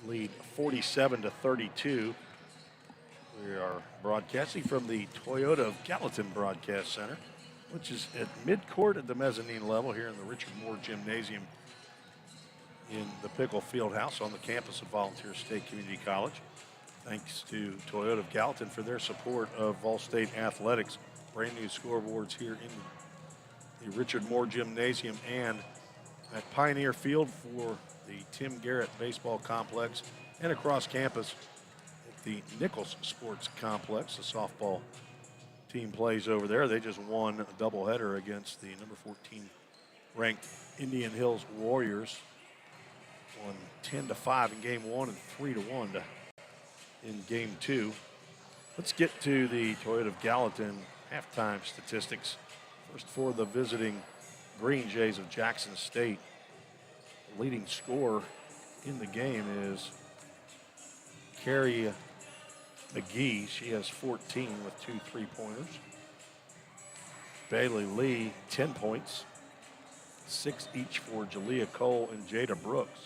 lead 47-32. We are broadcasting from the Toyota of Gallatin Broadcast Center, which is at midcourt at the mezzanine level here in the Richard Moore Gymnasium in the Pickle Fieldhouse on the campus of Volunteer State Community College. Thanks to Toyota of Gallatin for their support of Vol State Athletics. Brand new scoreboards here in the Richard Moore Gymnasium and at Pioneer Field for the Tim Garrett Baseball Complex, and across campus at the Nichols Sports Complex. The softball team plays over there. They just won a doubleheader against the number 14 ranked Indian Hills Warriors. Won 10-5 in game one and 3-1 in game two. Let's get to the Toyota of Gallatin halftime statistics. First for the visiting Green Jays of Jackson State. The leading scorer in the game is Carrie McGee. She has 14 with 2 3-pointers. Bailey Lee, 10 points. 6 each for Jalea Cole and Jada Brooks.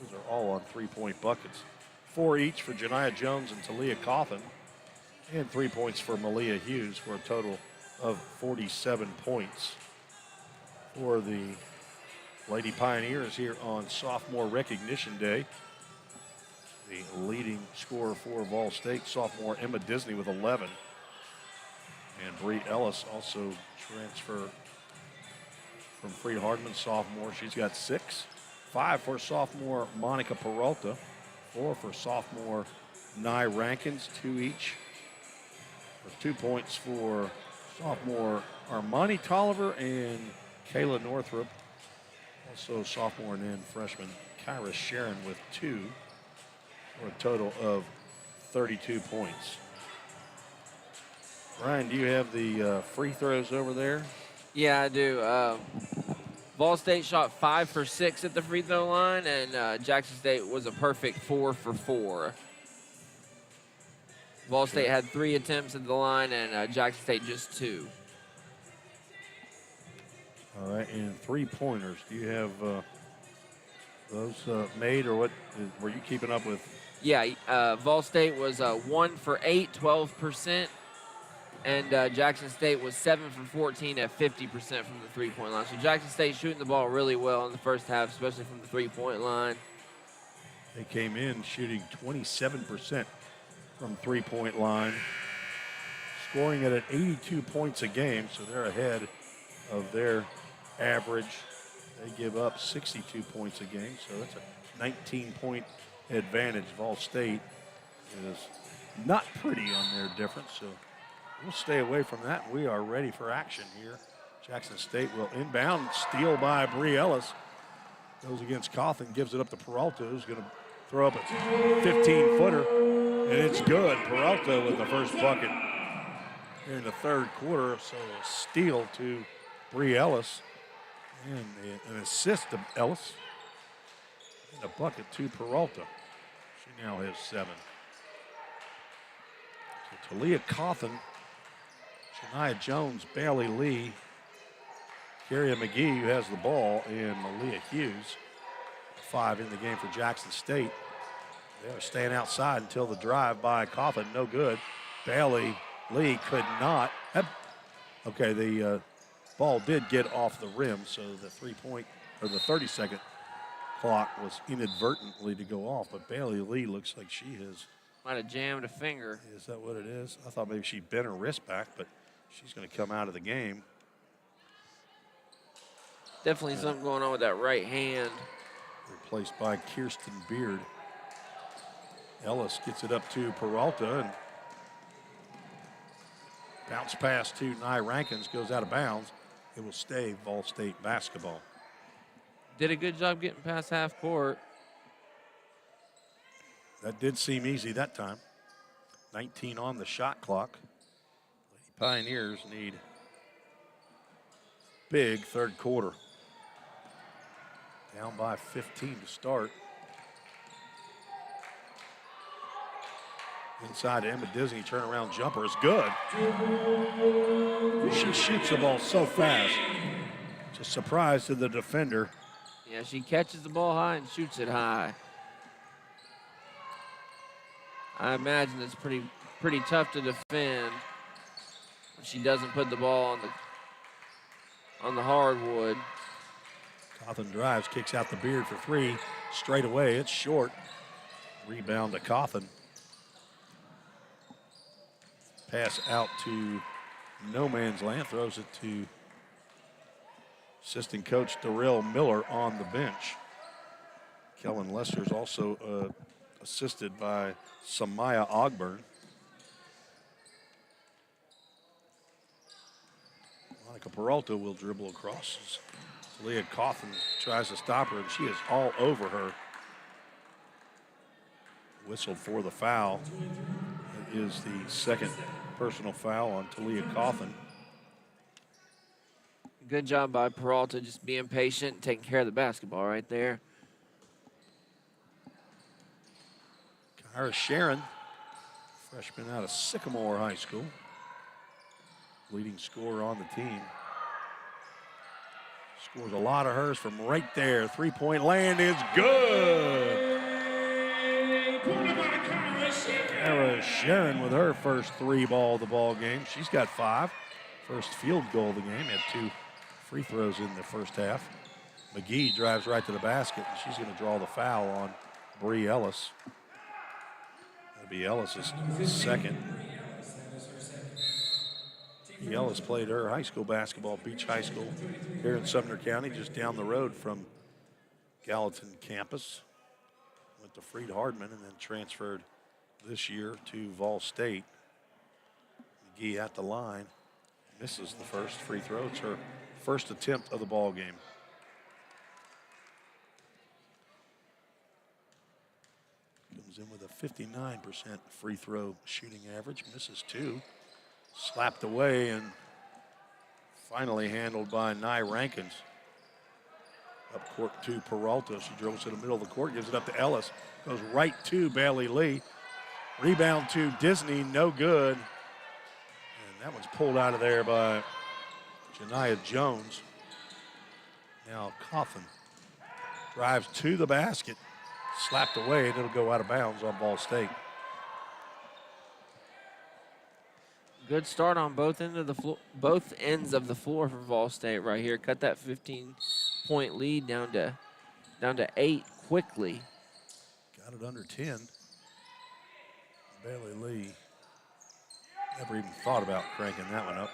Those are all on 3-point buckets. 4 each for Janiyah Jones and Talia Coffin. And 3 points for Malia Hughes for a total of 47 points for the Lady Pioneers here on Sophomore Recognition Day. The leading scorer for Vol State, sophomore Emma Disney with 11. And Bree Ellis also transfer from Freed Hardman, sophomore. She's got 6. 5 for sophomore Monica Peralta. 4 for sophomore Nye Rankins, 2 each. 2 points for sophomore Armani Tolliver and Kayla Northrup. Also sophomore and then freshman Kyra Sharon with 2 for a total of 32 points. Ryan, do you have the free throws over there? Yeah, I do. Ball State shot 5 for 6 at the free throw line, and Jackson State was a perfect 4 for 4. Ball State had 3 attempts at the line, and Jackson State just 2. All right, and 3-pointers. Do you have those made, or what? Were you keeping up with? Yeah, Vol State was 1 for 8, 12%, and Jackson State was 7 for 14 at 50% from the three-point line. So Jackson State shooting the ball really well in the first half, especially from the three-point line. They came in shooting 27% from three-point line, scoring at 82 points a game, so they're ahead of their average. They give up 62 points a game, so that's a 19-point advantage. Vol State is not pretty on their difference, so we'll stay away from that. We are ready for action here. Jackson State will inbound, steal by Bree Ellis. Goes against Coffin, gives it up to Peralta, who's going to throw up a 15-footer, and it's good. Peralta with the first bucket here in the third quarter, so a steal to Bree Ellis, and an assist to Ellis, and a bucket to Peralta. She now has 7. So Talia Coffin, Janiyah Jones, Bailey Lee, Carrie McGee, who has the ball, and Malia Hughes, 5 in the game for Jackson State. They are staying outside until the drive by Coffin, no good. Bailey Lee could not. Okay, the ball did get off the rim, so the 30-second clock was inadvertently to go off, but Bailey Lee looks like she has. Might have jammed a finger. Is that what it is? I thought maybe she bent her wrist back, but she's going to come out of the game. Definitely something going on with that right hand. Replaced by Kirsten Beard. Ellis gets it up to Peralta, and bounce pass to Nye Rankins goes out of bounds. It will stay Vol State basketball. Did a good job getting past half court. That did seem easy that time. 19 on the shot clock. Lady Pioneers need big third quarter. Down by 15 to start. Inside to Emma Disney, turnaround jumper is good. She shoots the ball so fast. It's a surprise to the defender. Yeah, she catches the ball high and shoots it high. I imagine it's pretty tough to defend when she doesn't put the ball on the hardwood. Cawthon drives, kicks out the beard for three. Straight away, it's short. Rebound to Cawthon. Pass out to no man's land, throws it to assistant coach Darrell Miller on the bench. Kellen Lester is also assisted by Samaya Ogburn. Monica Peralta will dribble across. Leah Cawthon tries to stop her, and she is all over her. Whistled for the foul. It is the second personal foul on Talia Cawthon. Good job by Peralta, just being patient, taking care of the basketball right there. Kyra Sharon, freshman out of Sycamore High School, leading scorer on the team. Scores a lot of hers from right there. Three-point land is good. Kyra Sharon with her first three ball of the ball game. She's got 5. First field goal of the game. Had 2 free throws in the first half. McGee drives right to the basket, and she's going to draw the foul on Bree Ellis. That'll be Ellis's second. Bree Ellis played her high school basketball at Beach High School here in Sumner County, just down the road from Gallatin campus. Went to Freed Hardman and then transferred this year to Vol State. McGee at the line. Misses the first free throw. It's her first attempt of the ball game. Comes in with a 59% free throw shooting average. Misses 2. Slapped away and finally handled by Nye Rankins. Up court to Peralta. She dribbles to the middle of the court, gives it up to Ellis. Goes right to Bailey Lee. Rebound to Disney, no good. And that one's pulled out of there by Janiah Jones. Now Cawthon drives to the basket, slapped away, and it'll go out of bounds on Ball State. Good start on both ends of the floor for Vol State right here. Cut that 15-point lead down to 8 quickly. Got it under 10. Bailey Lee never even thought about cranking that one up.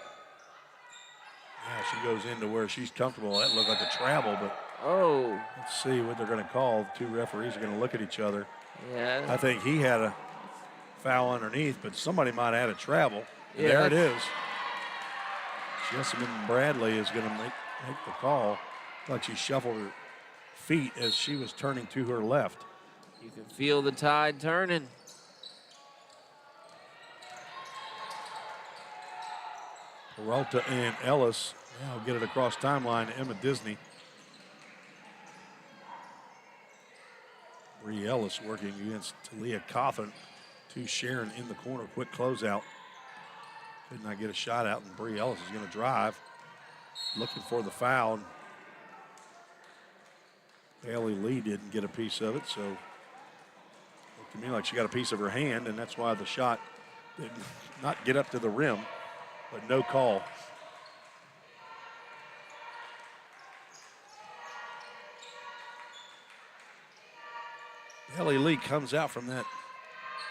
Now she goes into where she's comfortable. That looked like a travel, but oh, let's see what they're going to call. The 2 referees are going to look at each other. yeah. I think he had a foul underneath, but somebody might have had a travel. And Yeah, there it is. Jessamine Bradley is going to make the call. Like she shuffled her feet as she was turning to her left. You can feel the tide turning. Peralta and Ellis now get it across timeline to Emma Disney. Bree Ellis working against Talia Cawthon. To Sharon in the corner, quick closeout. Could not get a shot out, and Bree Ellis is going to drive. Looking for the foul. Bailey Lee didn't get a piece of it, so it looked to me like she got a piece of her hand, and that's why the shot did not get up to the rim, but no call. Bailey Lee comes out from that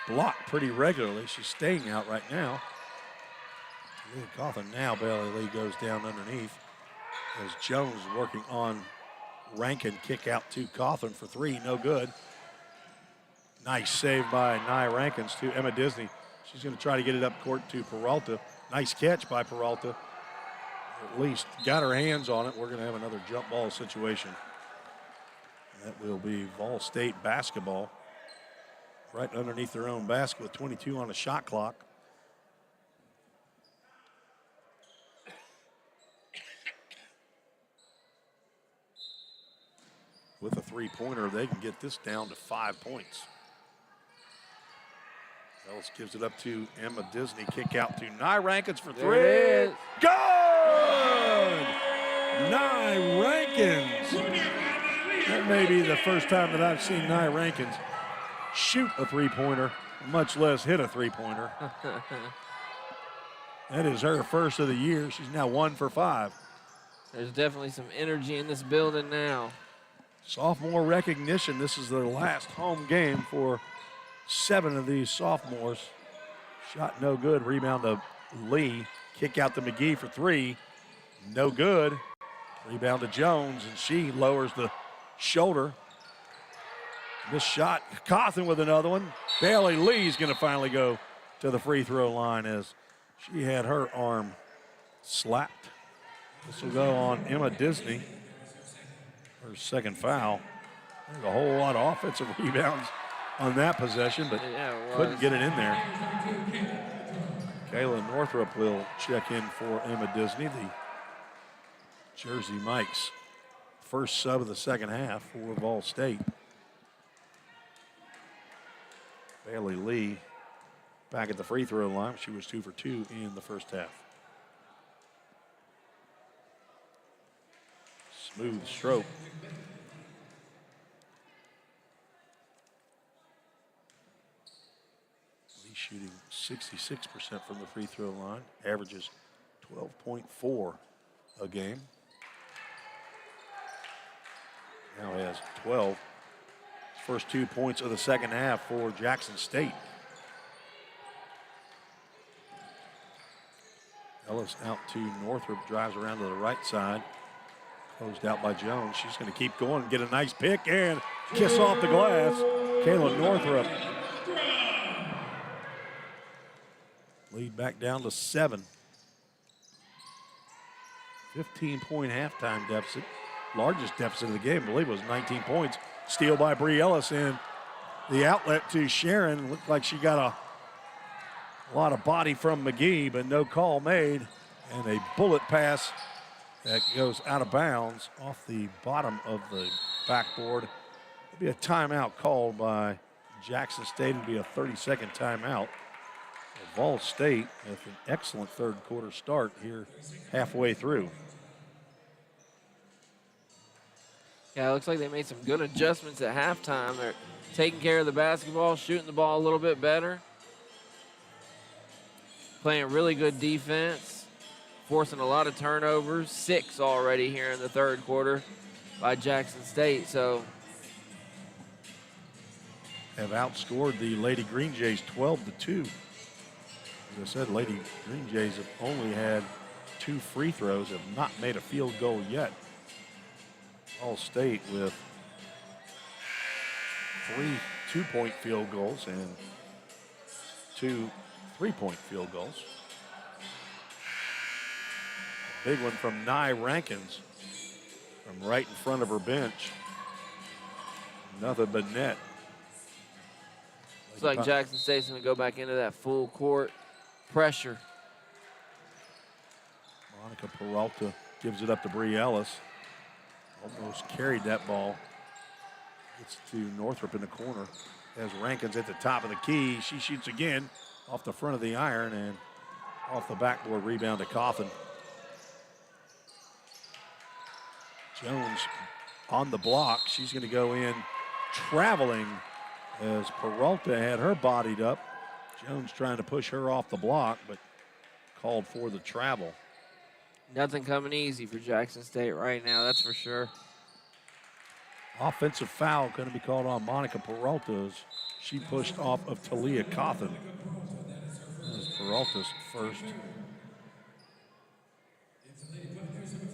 block pretty regularly. She's staying out right now. Leah Cawthon now. Bailey Lee goes down underneath as Jones working on Rankin. Kick out to Cawthon for 3, no good. Nice save by Nye Rankins to Emma Disney. She's going to try to get it up court to Peralta. Nice catch by Peralta. At least got her hands on it. We're going to have another jump ball situation. That will be Vol State basketball. Right underneath their own basket with 22 on the shot clock. With a 3-pointer, they can get this down to 5 points. Ellis gives it up to Emma Disney. Kick out to Nye Rankins for There it three. is. Good! Nye Rankins. That may be the first time that I've seen Nye Rankins shoot a three-pointer, much less hit a three-pointer. That is her first of the year. She's now 1 for 5. There's definitely some energy in this building now. Sophomore recognition. This is their last home game for 7 of these sophomores. Shot no good. Rebound to Lee. Kick out to McGee for 3. No good. Rebound to Jones, and she lowers the shoulder. This shot. Cawthon with another one. Bailey Lee's going to finally go to the free throw line as she had her arm slapped. This will go on Emma Disney. Her second foul. There's a whole lot of offensive rebounds on that possession, but Yeah, it couldn't was. get it in there. Kayla Northrup will check in for Emma Disney, the Jersey Mikes. First sub of the second half for Ball State. Bailey Lee back at the free throw line. She was 2 for 2 in the first half. Smooth stroke. Lee shooting 66% from the free throw line. Averages 12.4 a game. Now has 12. First 2 points of the second half for Jackson State. Ellis out to Northrup, drives around to the right side. Closed out by Jones. She's going to keep going and get a nice pick and kiss off the glass. Kayla Northrup. Lead back down to 7. 15-point halftime deficit. Largest deficit of the game, I believe it was 19 points. Steal by Bree Ellis, and the outlet to Sharon. Looked like she got a lot of body from McGee, but no call made. And a bullet pass that goes out of bounds off the bottom of the backboard. It'll be a timeout called by Jackson State. It'll be a 30-second timeout. Ball State with an excellent third quarter start here halfway through. Yeah, it looks like they made some good adjustments at halftime. They're taking care of the basketball, shooting the ball a little bit better, playing really good defense, forcing a lot of turnovers. 6 already here in the third quarter by Jackson State. So have outscored the Lady Green Jays 12-2. As I said, Lady Green Jays have only had 2 free throws, have not made a field goal yet. All State with 3 2-point field goals and 2 3-point field goals. A big one from Nye Rankins from right in front of her bench. Nothing but net. looks like Jackson State's going to go back into that full court pressure. Monica Peralta gives it up to Bree Ellis. Almost carried that ball. Gets to Northrup in the corner. Has Rankins at the top of the key. She shoots again off the front of the iron and off the backboard. Rebound to Cawthon. Jones on the block. She's going to go in traveling as Peralta had her bodied up. Jones trying to push her off the block, but called for the travel. Nothing coming easy for Jackson State right now, that's for sure. Offensive foul going to be called on Monica Peralta as she pushed off of Talia Cawthon. That was Peralta's first.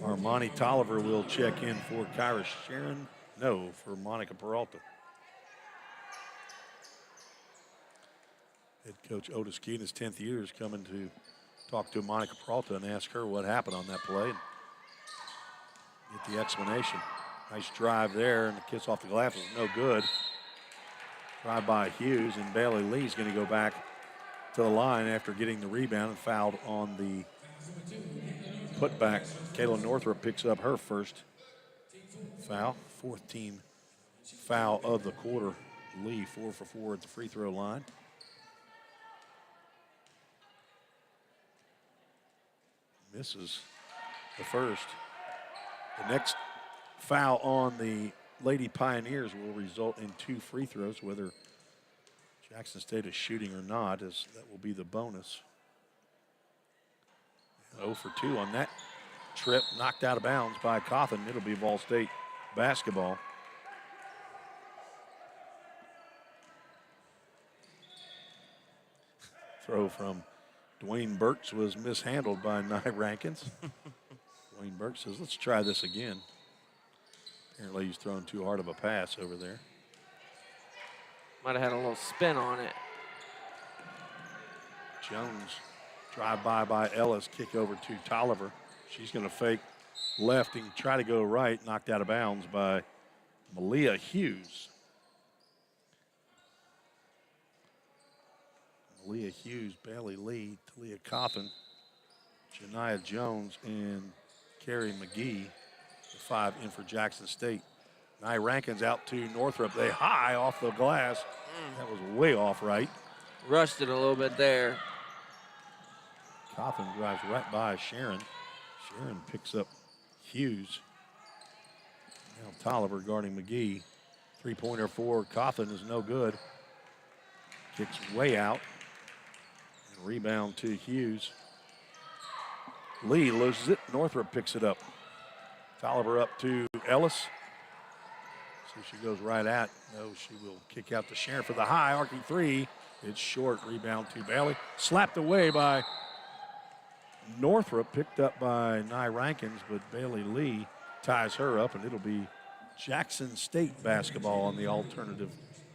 Armani Tolliver will check in for Kyra Sharon. No, for Monica Peralta. Head coach Otis Key in his 10th year is coming to talk to Monica Peralta and ask her what happened on that play and get the explanation. Nice drive there, and the kiss off the glass was no good. Drive by Hughes, and Bailey Lee's going to go back to the line after getting the rebound and fouled on the putback. Kayla Northrup picks up her first foul, 4th team foul of the quarter. Lee 4 for 4 at the free throw line. Misses the first. The next foul on the Lady Pioneers will result in 2 free throws, whether Jackson State is shooting or not, as that will be the bonus. 0 for 2 on that trip, knocked out of bounds by Cawthon. It'll be Vol State basketball. Throw from Dwayne Burks was mishandled by Nye Rankins. Dwayne Burks says, let's try this again. Apparently he's throwing too hard of a pass over there. Might have had a little spin on it. Jones, drive by Ellis, kick over to Tolliver. She's going to fake left and try to go right, knocked out of bounds by Malia Hughes. Malia Hughes, Bailey Lee, Talia Cawthon, Janiah Jones, and Carrie McGee, the 5 in for Jackson State. Nye Rankins out to Northrop. They high off the glass. That was way off right. Rushed it a little bit there. Cawthon drives right by Sharon. Sharon picks up Hughes. Now Tolliver guarding McGee. 3-pointer for Cawthon is no good. Kicks way out. And rebound to Hughes. Lee loses it. Northrop picks it up. Tolliver up to Ellis. See if she goes right at. No, she will kick out to Sharon for the high. Arcing 3. It's short. Rebound to Bailey. Slapped away by Northrop, picked up by Nye Rankins, but Bailey Lee ties her up, and it'll be Jackson State basketball on the alternative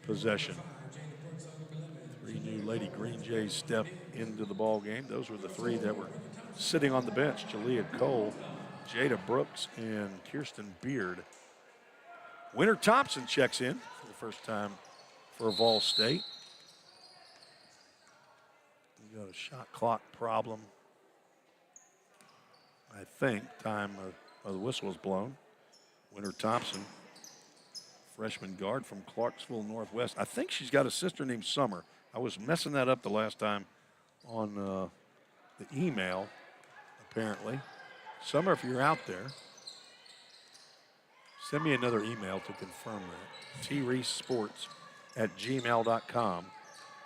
possession. 3 new Lady Green Jays step into the ball game. Those were the 3 that were sitting on the bench. Jalea Cole, Jada Brooks, and Kirsten Beard. Winter Thompson checks in for the first time for Vol State. We got a shot clock problem. I think time of the whistle was blown. Winter Thompson, freshman guard from Clarksville Northwest. I think she's got a sister named Summer. I was messing that up the last time on the email, apparently. Summer, if you're out there, send me another email to confirm that. treesesports@gmail.com.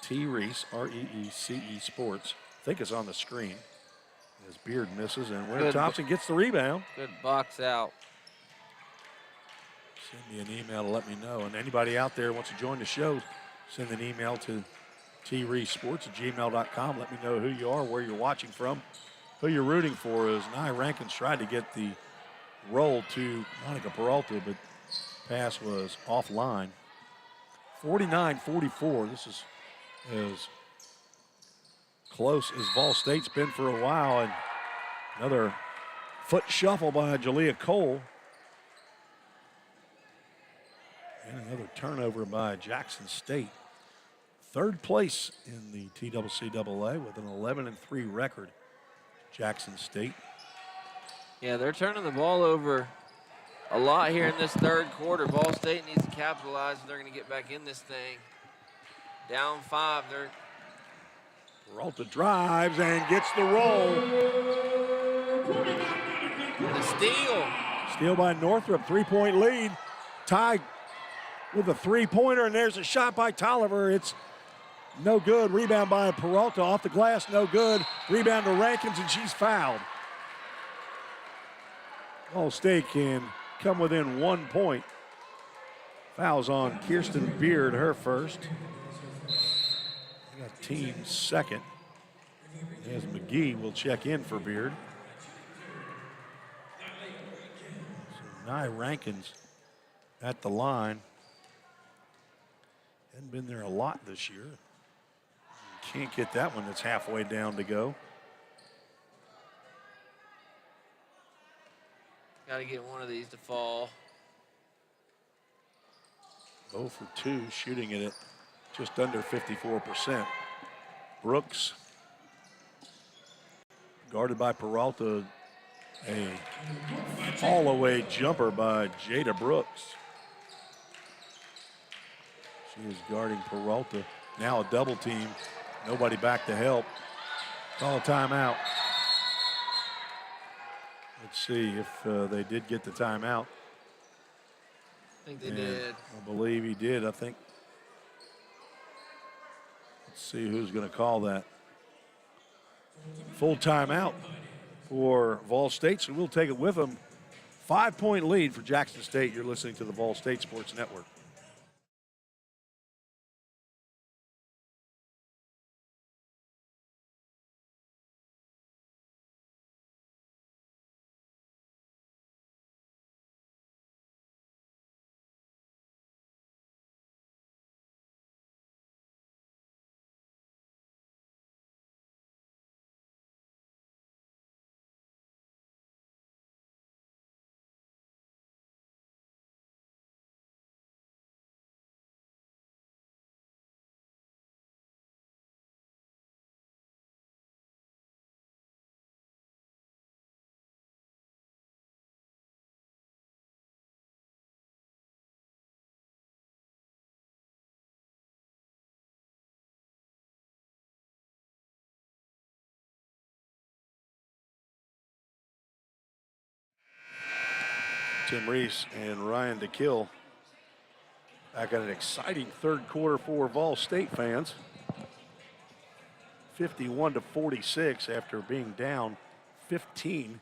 T-Reese, R-E-E-C-E Sports. I think it's on the screen. As Beard misses, and Winter Thompson gets the rebound. Good box out. Send me an email to let me know. And anybody out there wants to join the show, send an email to treesports@gmail.com. Let me know who you are, where you're watching from, who you're rooting for. As Nye Rankins tried to get the roll to Monica Peralta, but pass was offline. 49-44. This is as close as Vol State's been for a while, and another foot shuffle by Jalea Cole. And another turnover by Jackson State. 3rd place in the TCCAA with an 11-3 record. Jackson State. Yeah, they're turning the ball over a lot here in this 3rd quarter. Ball State needs to capitalize if they're going to get back in this thing. Down 5. They're Peralta drives and gets the roll. the steal. Steal by Northrop, 3-point lead. Tied with a 3-pointer, and there's a shot by Tolliver. It's no good. Rebound by Peralta off the glass, no good. Rebound to Rankins, and she's fouled. Ball State can come within 1 point. Fouls on Kirsten Beard, her first. Got team second, as McGee will check in for Beard. So Nye Rankins at the line. Hadn't been there a lot this year. Can't get that one that's halfway down to go. Got to get one of these to fall. 0 for 2, shooting it at just under 54%. Brooks, guarded by Peralta, a fall-away jumper by Jada Brooks. She is guarding Peralta. Now a double team. Nobody back to help. Call a timeout. Let's see if they did get the timeout. I think they And did. I believe he did. I think. Let's see who's going to call that. Full timeout for Vol State, so we'll take it with them. 5-point lead for Jackson State. You're listening to the Vol State Sports Network. Tim Reese and Ryan DeKill back at an exciting third quarter for Vol State fans. 51-46 after being down 15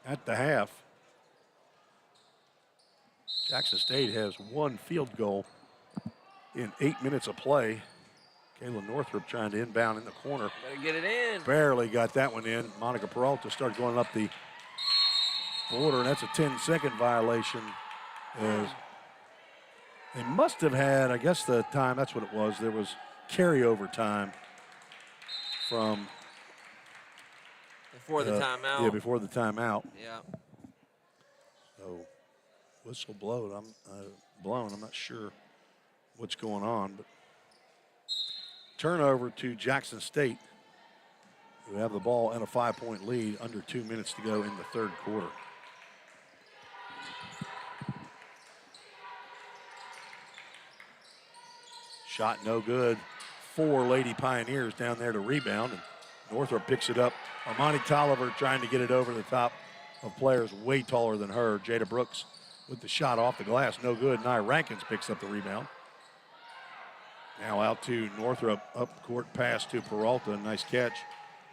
at the half. Jackson State has one field goal in 8 minutes of play. Kayla Northrup trying to inbound in the corner. Better get it in. Barely got that one in. Monica Peralta started going up the border, and that's a 10-second violation. They must have had, I guess the time, that's what it was. There was carryover time from Before the timeout. Yeah, before the timeout. Yeah. So whistle blown. I'm not sure what's going on, but turnover to Jackson State, who have the ball and a 5-point lead, under 2 minutes to go in the third quarter. Shot no good. 4 Lady Pioneers down there to rebound, and Northrop picks it up. Armani Tolliver trying to get it over the top of players way taller than her. Jada Brooks with the shot off the glass, no good. Nia Rankins picks up the rebound. Now out to Northrop, up court pass to Peralta, nice catch.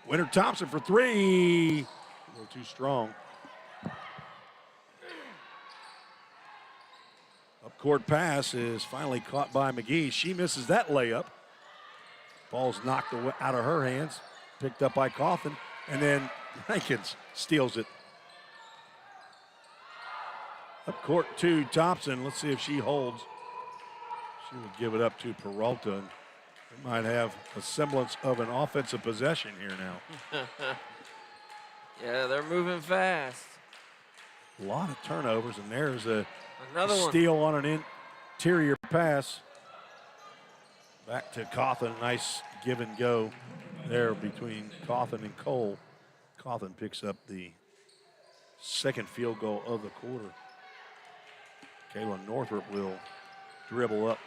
Winter Thompson for 3, a little too strong. Up court pass is finally caught by McGee. She misses that layup. Ball's knocked out of her hands, picked up by Coffin, and then Rankins steals it. Up court to Thompson. Let's see if she holds. She will give it up to Peralta. And we might have a semblance of an offensive possession here now. Yeah, they're moving fast. A lot of turnovers, and there's a Another one. steal on an interior pass. Back to Cawthon. Nice give and go there between Cawthon and Cole. Cawthon picks up the second field goal of the quarter. Kayla Northrop will dribble up,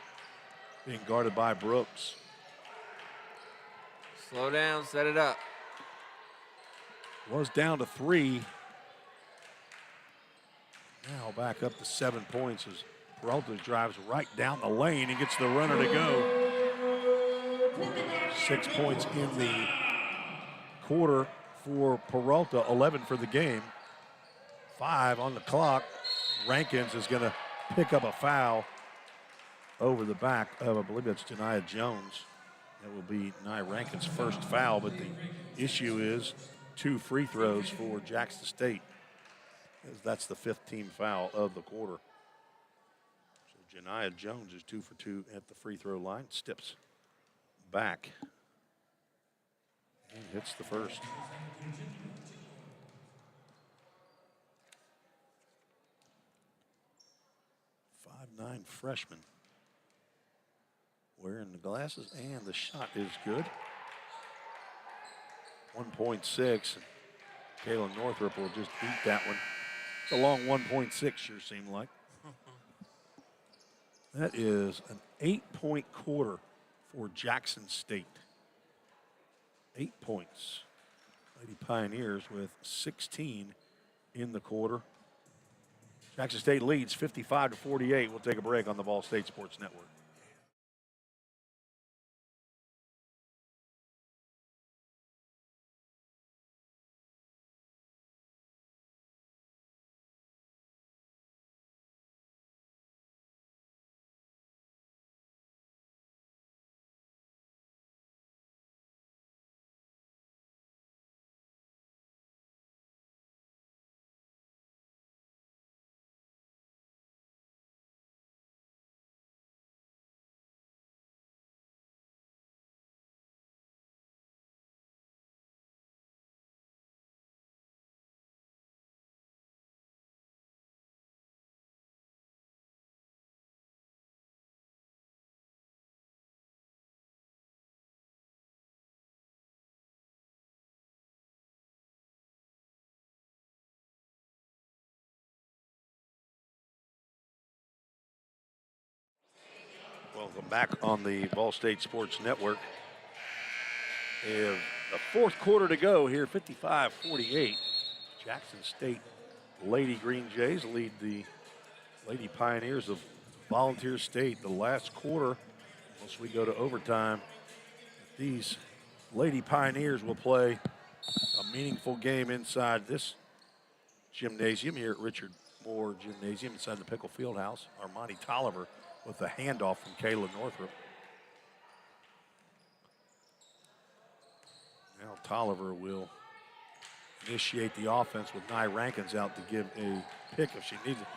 being guarded by Brooks. Slow down, set it up. Was down to 3. Now back up to 7 points as Peralta drives right down the lane and gets the runner to go. 6 points in the quarter for Peralta, 11 for the game. 5 on the clock. Rankins is going to pick up a foul over the back of, I believe that's Janiah Jones. That will be Nia Rankin's first foul, but the issue is 2 free throws for Jackson State, as that's the 5th team foul of the quarter. So Janiah Jones is 2 for 2 at the free throw line, steps back and hits the first. 5'9" freshman. Wearing the glasses, and the shot is good. 1.6. Kayla Northrop will just beat that one. It's a long 1.6, sure seemed like. That is an 8-point quarter for Jackson State. 8 points. Lady Pioneers with 16 in the quarter. Jackson State leads 55-48. We'll take a break on the Ball State Sports Network. Welcome back on the Ball State Sports Network. We have the fourth quarter to go here, 55-48. Jackson State Lady Green Jays lead the Lady Pioneers of Volunteer State. The last quarter, once we go to overtime, these Lady Pioneers will play a meaningful game inside this gymnasium here at Richard Moore Gymnasium inside the Pickle Fieldhouse. Armani Tolliver with the handoff from Kayla Northrup. Now Tolliver will initiate the offense with Nye Rankins out to give a pick if she needs it.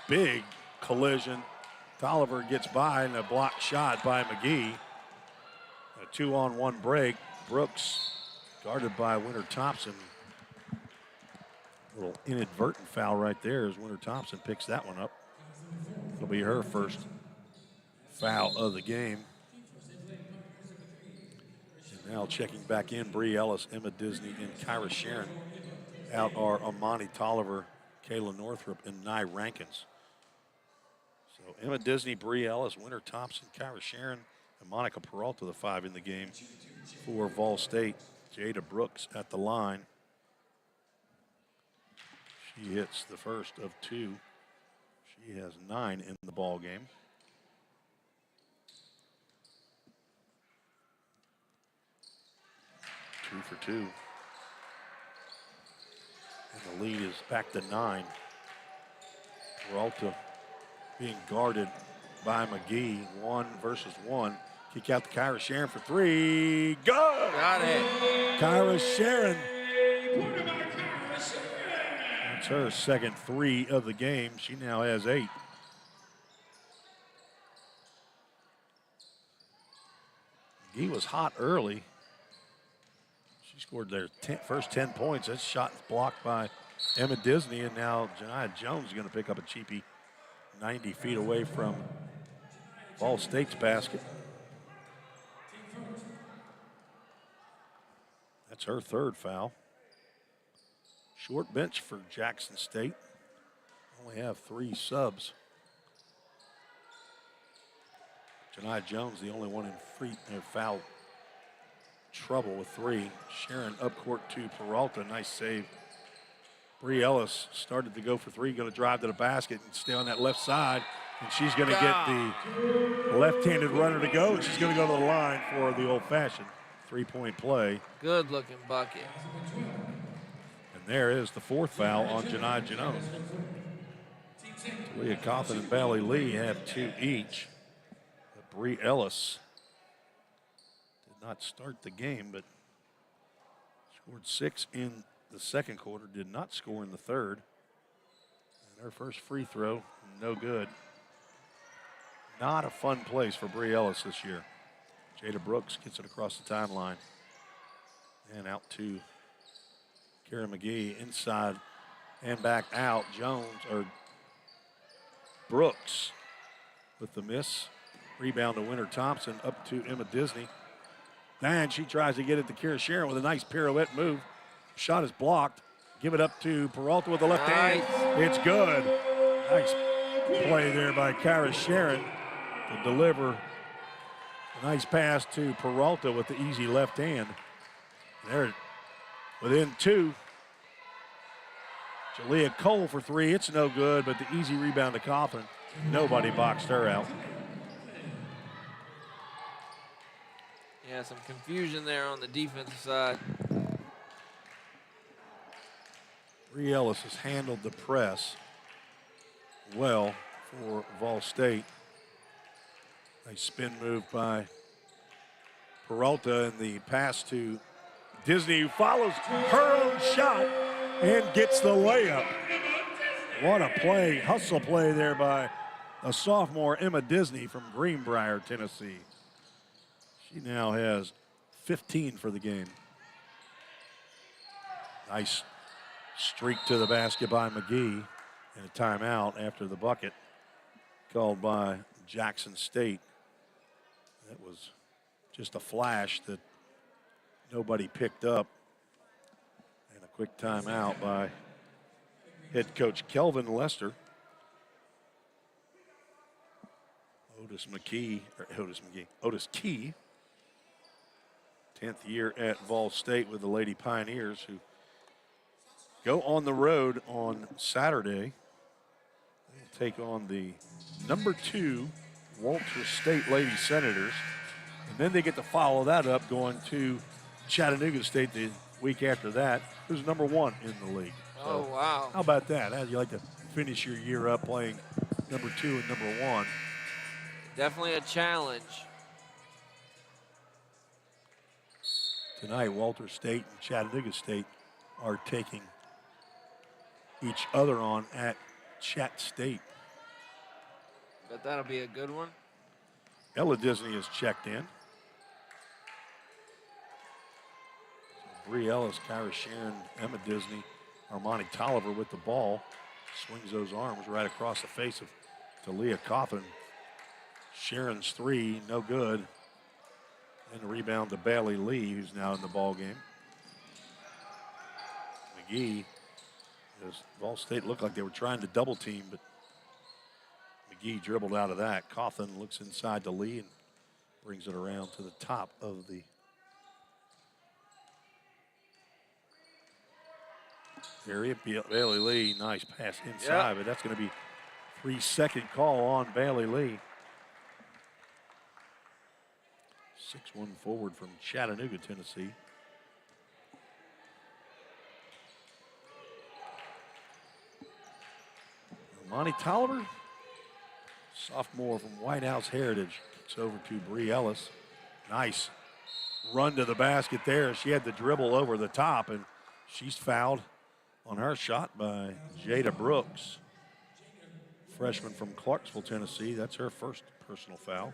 Big collision. Tolliver gets by and a blocked shot by McGee. A 2-on-1 break. Brooks guarded by Winter Thompson. A little inadvertent foul right there as Winter Thompson picks that one up. It'll be her first foul of the game. And now checking back in, Bree Ellis, Emma Disney, and Kyra Sharon. Out are Amani Tolliver, Kayla Northrup, and Nye Rankins. So Emma Disney, Bree Ellis, Winter Thompson, Kyra Sharon, and Monica Peralta, the five in the game for Vol State. Jada Brooks at the line. She hits the first of two. She has 9 in the ball game. Two for two. And the lead is back to 9. Peralta being guarded by McGee. 1 versus 1. Kick out to Kyra Sharon for 3. Good! Got it. Kyra Sharon. That's her second 3 of the game. She now has 8. McGee was hot early. She scored their first 10 points. That shot blocked by Emma Disney, and now Janiah Jones is going to pick up a cheapie 90 feet away from Ball State's basket. That's her third foul. Short bench for Jackson State. Only have 3 subs. Janiah Jones, the only one in foul trouble with 3. Sharon up court to Peralta. Nice save. Bree Ellis started to go for 3, going to drive to the basket and stay on that left side. And she's going to get the left-handed runner to go. And she's going to go to the line for the old-fashioned 3-point play. Good looking bucket. And there is the 4th foul on Janiah Jones. Leah Coffin and Bailey Lee have 2 each. But Bree Ellis did not start the game, but scored 6 in the second quarter, did not score in the third. And her first free throw, no good. Not a fun place for Bree Ellis this year. Jada Brooks gets it across the timeline. And out to Kara McGee, inside and back out. Brooks with the miss. Rebound to Winter Thompson, up to Emma Disney. And she tries to get it to Kara Sharon with a nice pirouette move. Shot is blocked. Give it up to Peralta with the left hand. It's good. Nice play there by Kara Sharon to deliver a nice pass to Peralta with the easy left hand. There, within 2. Leah Cole for three. It's no good, but the easy rebound to Coffin. Nobody boxed her out. Yeah, some confusion there on the defensive side. Bree Ellis has handled the press well for Vol State. A spin move by Peralta, and the pass to Disney, who follows her own shot and gets the layup. What a play, hustle play there by a sophomore, Emma Disney from Greenbrier, Tennessee. She now has 15 for the game. Nice streak to the basket by McGee, and a timeout after the bucket called by Jackson State. That was just a flash that nobody picked up. And a quick timeout by head coach Kelvin Lester. Otis Key, 10th year at Vol State with the Lady Pioneers, who go on the road on Saturday. They'll take on the number 2 Walter State Lady Senators. And then they get to follow that up going to Chattanooga State the week after that, who's number 1 in the league. Oh, wow. How about that? How'd you like to finish your year up playing number 2 and number 1? Definitely a challenge. Tonight, Walter State and Chattanooga State are taking each other on at Chat State. Bet that'll be a good one. Ella Disney is checked in. Bree Ellis, Kyra Sharon, Emma Disney, Armani Tolliver with the ball. Swings those arms right across the face of Talia Coffin. Sharon's three, no good. And a rebound to Bailey Lee, who's now in the ball game. McGee, Vol State looked like they were trying to double team, but McGee dribbled out of that. Coffin looks inside to Lee and brings it around to the top of the area. Bailey Lee, nice pass inside, but that's going to be 3-second call on Bailey Lee. 6'1" forward from Chattanooga, Tennessee. Monty Tolliver, sophomore from White House Heritage, kicks over to Bree Ellis. Nice run to the basket there. She had the dribble over the top, and she's fouled on her shot by Jada Brooks, freshman from Clarksville, Tennessee. That's her first personal foul.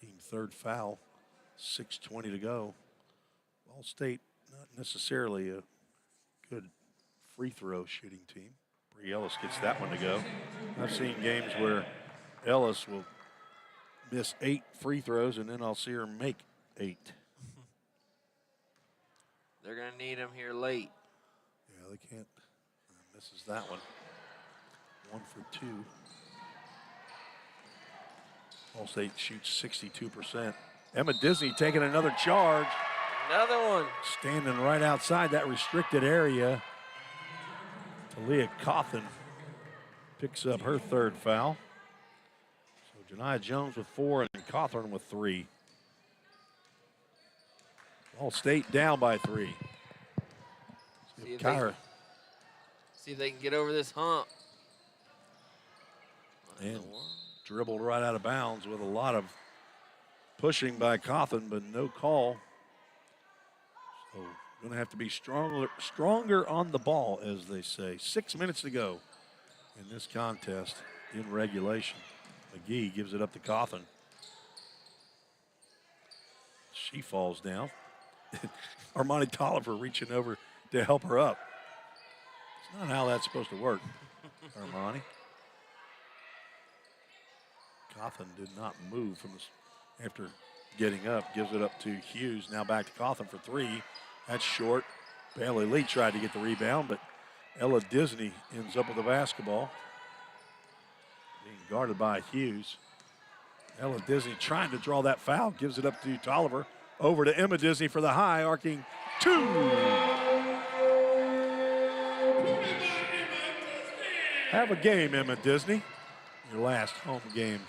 Team third foul, 6:20 to go. Ball State, not necessarily a good free throw shooting team. Bree Ellis gets that one to go. I've seen games where Ellis will miss 8 free throws, and then I'll see her make 8. They're going to need him here late. Yeah, they can't. Misses that one. 1 for 2. Ball State shoots 62%. Emma Disney taking another charge. Another one. Standing right outside that restricted area. Talia Coffin picks up her third foul. So Janiyah Jones with 4 and Cawthorn with 3. Ball State down by 3. See if they can get over this hump. And dribbled right out of bounds with a lot of pushing by Cawthon, but no call. So going to have to be stronger on the ball, as they say. 6 minutes to go in this contest in regulation. McGee gives it up to Cawthon. She falls down. Armani Tolliver reaching over to help her up. It's not how that's supposed to work, Armani. Cawthon did not move from this after getting up. Gives it up to Hughes. Now back to Cawthon for 3. That's short. Bailey Lee tried to get the rebound, but Ella Disney ends up with the basketball. Being guarded by Hughes. Ella Disney trying to draw that foul. Gives it up to Tolliver. Over to Emma Disney for the high arcing 2. Have a game, Emma Disney. Your last home game.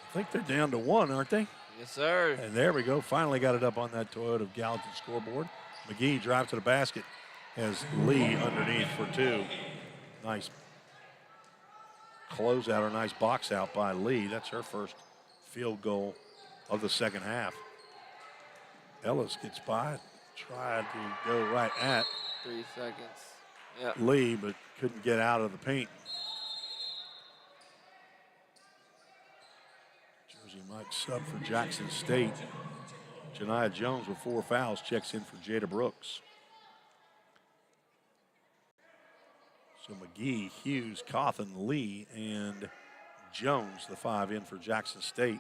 I think they're down to 1, aren't they? Yes, sir. And there we go. Finally got it up on that Toyota Gallatin scoreboard. McGee drives to the basket. Has Lee underneath for 2. Nice closeout or nice box out by Lee. That's her first field goal of the second half. Ellis gets by, tried to go right at 3 seconds. Yep. Lee, but couldn't get out of the paint. Jersey Mike sub for Jackson State. Janiah Jones with 4 fouls checks in for Jada Brooks. So McGee, Hughes, Cawthon, Lee, and Jones, the 5 in for Jackson State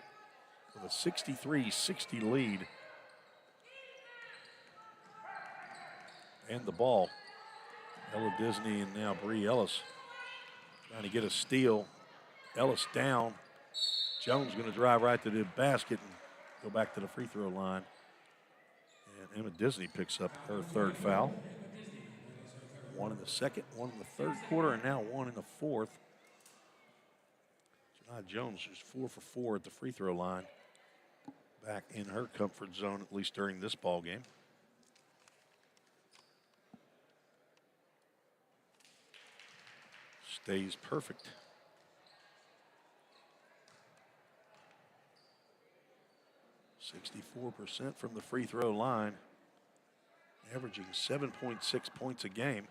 with a 63-60 lead. And the ball. Ella Disney and now Bree Ellis trying to get a steal. Ellis down. Jones going to drive right to the basket and go back to the free throw line. And Emma Disney picks up her 3rd foul. 1 in the second, 1 in the 3rd quarter, and now 1 in the 4th. Janiah Jones is 4 for 4 at the free throw line. Back in her comfort zone, at least during this ball game. Stays perfect. %64% from the free throw line, averaging 7.6 points a game.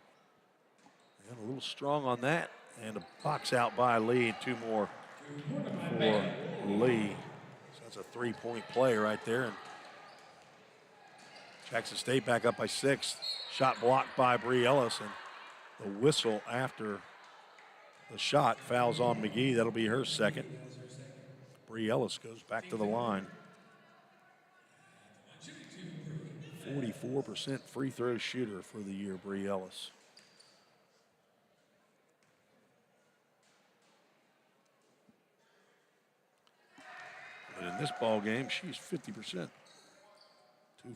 And a little strong on that, and a box out by Lee. 2 more for Lee. So that's a 3-point play right there. And Jackson State back up by 6. Shot blocked by Bree Ellis, and the whistle after the shot fouls on McGee. That'll be her 2nd. Bree Ellis goes back to the line. 44% free throw shooter for the year, Bree Ellis. But in this ball game, she's 50%. 2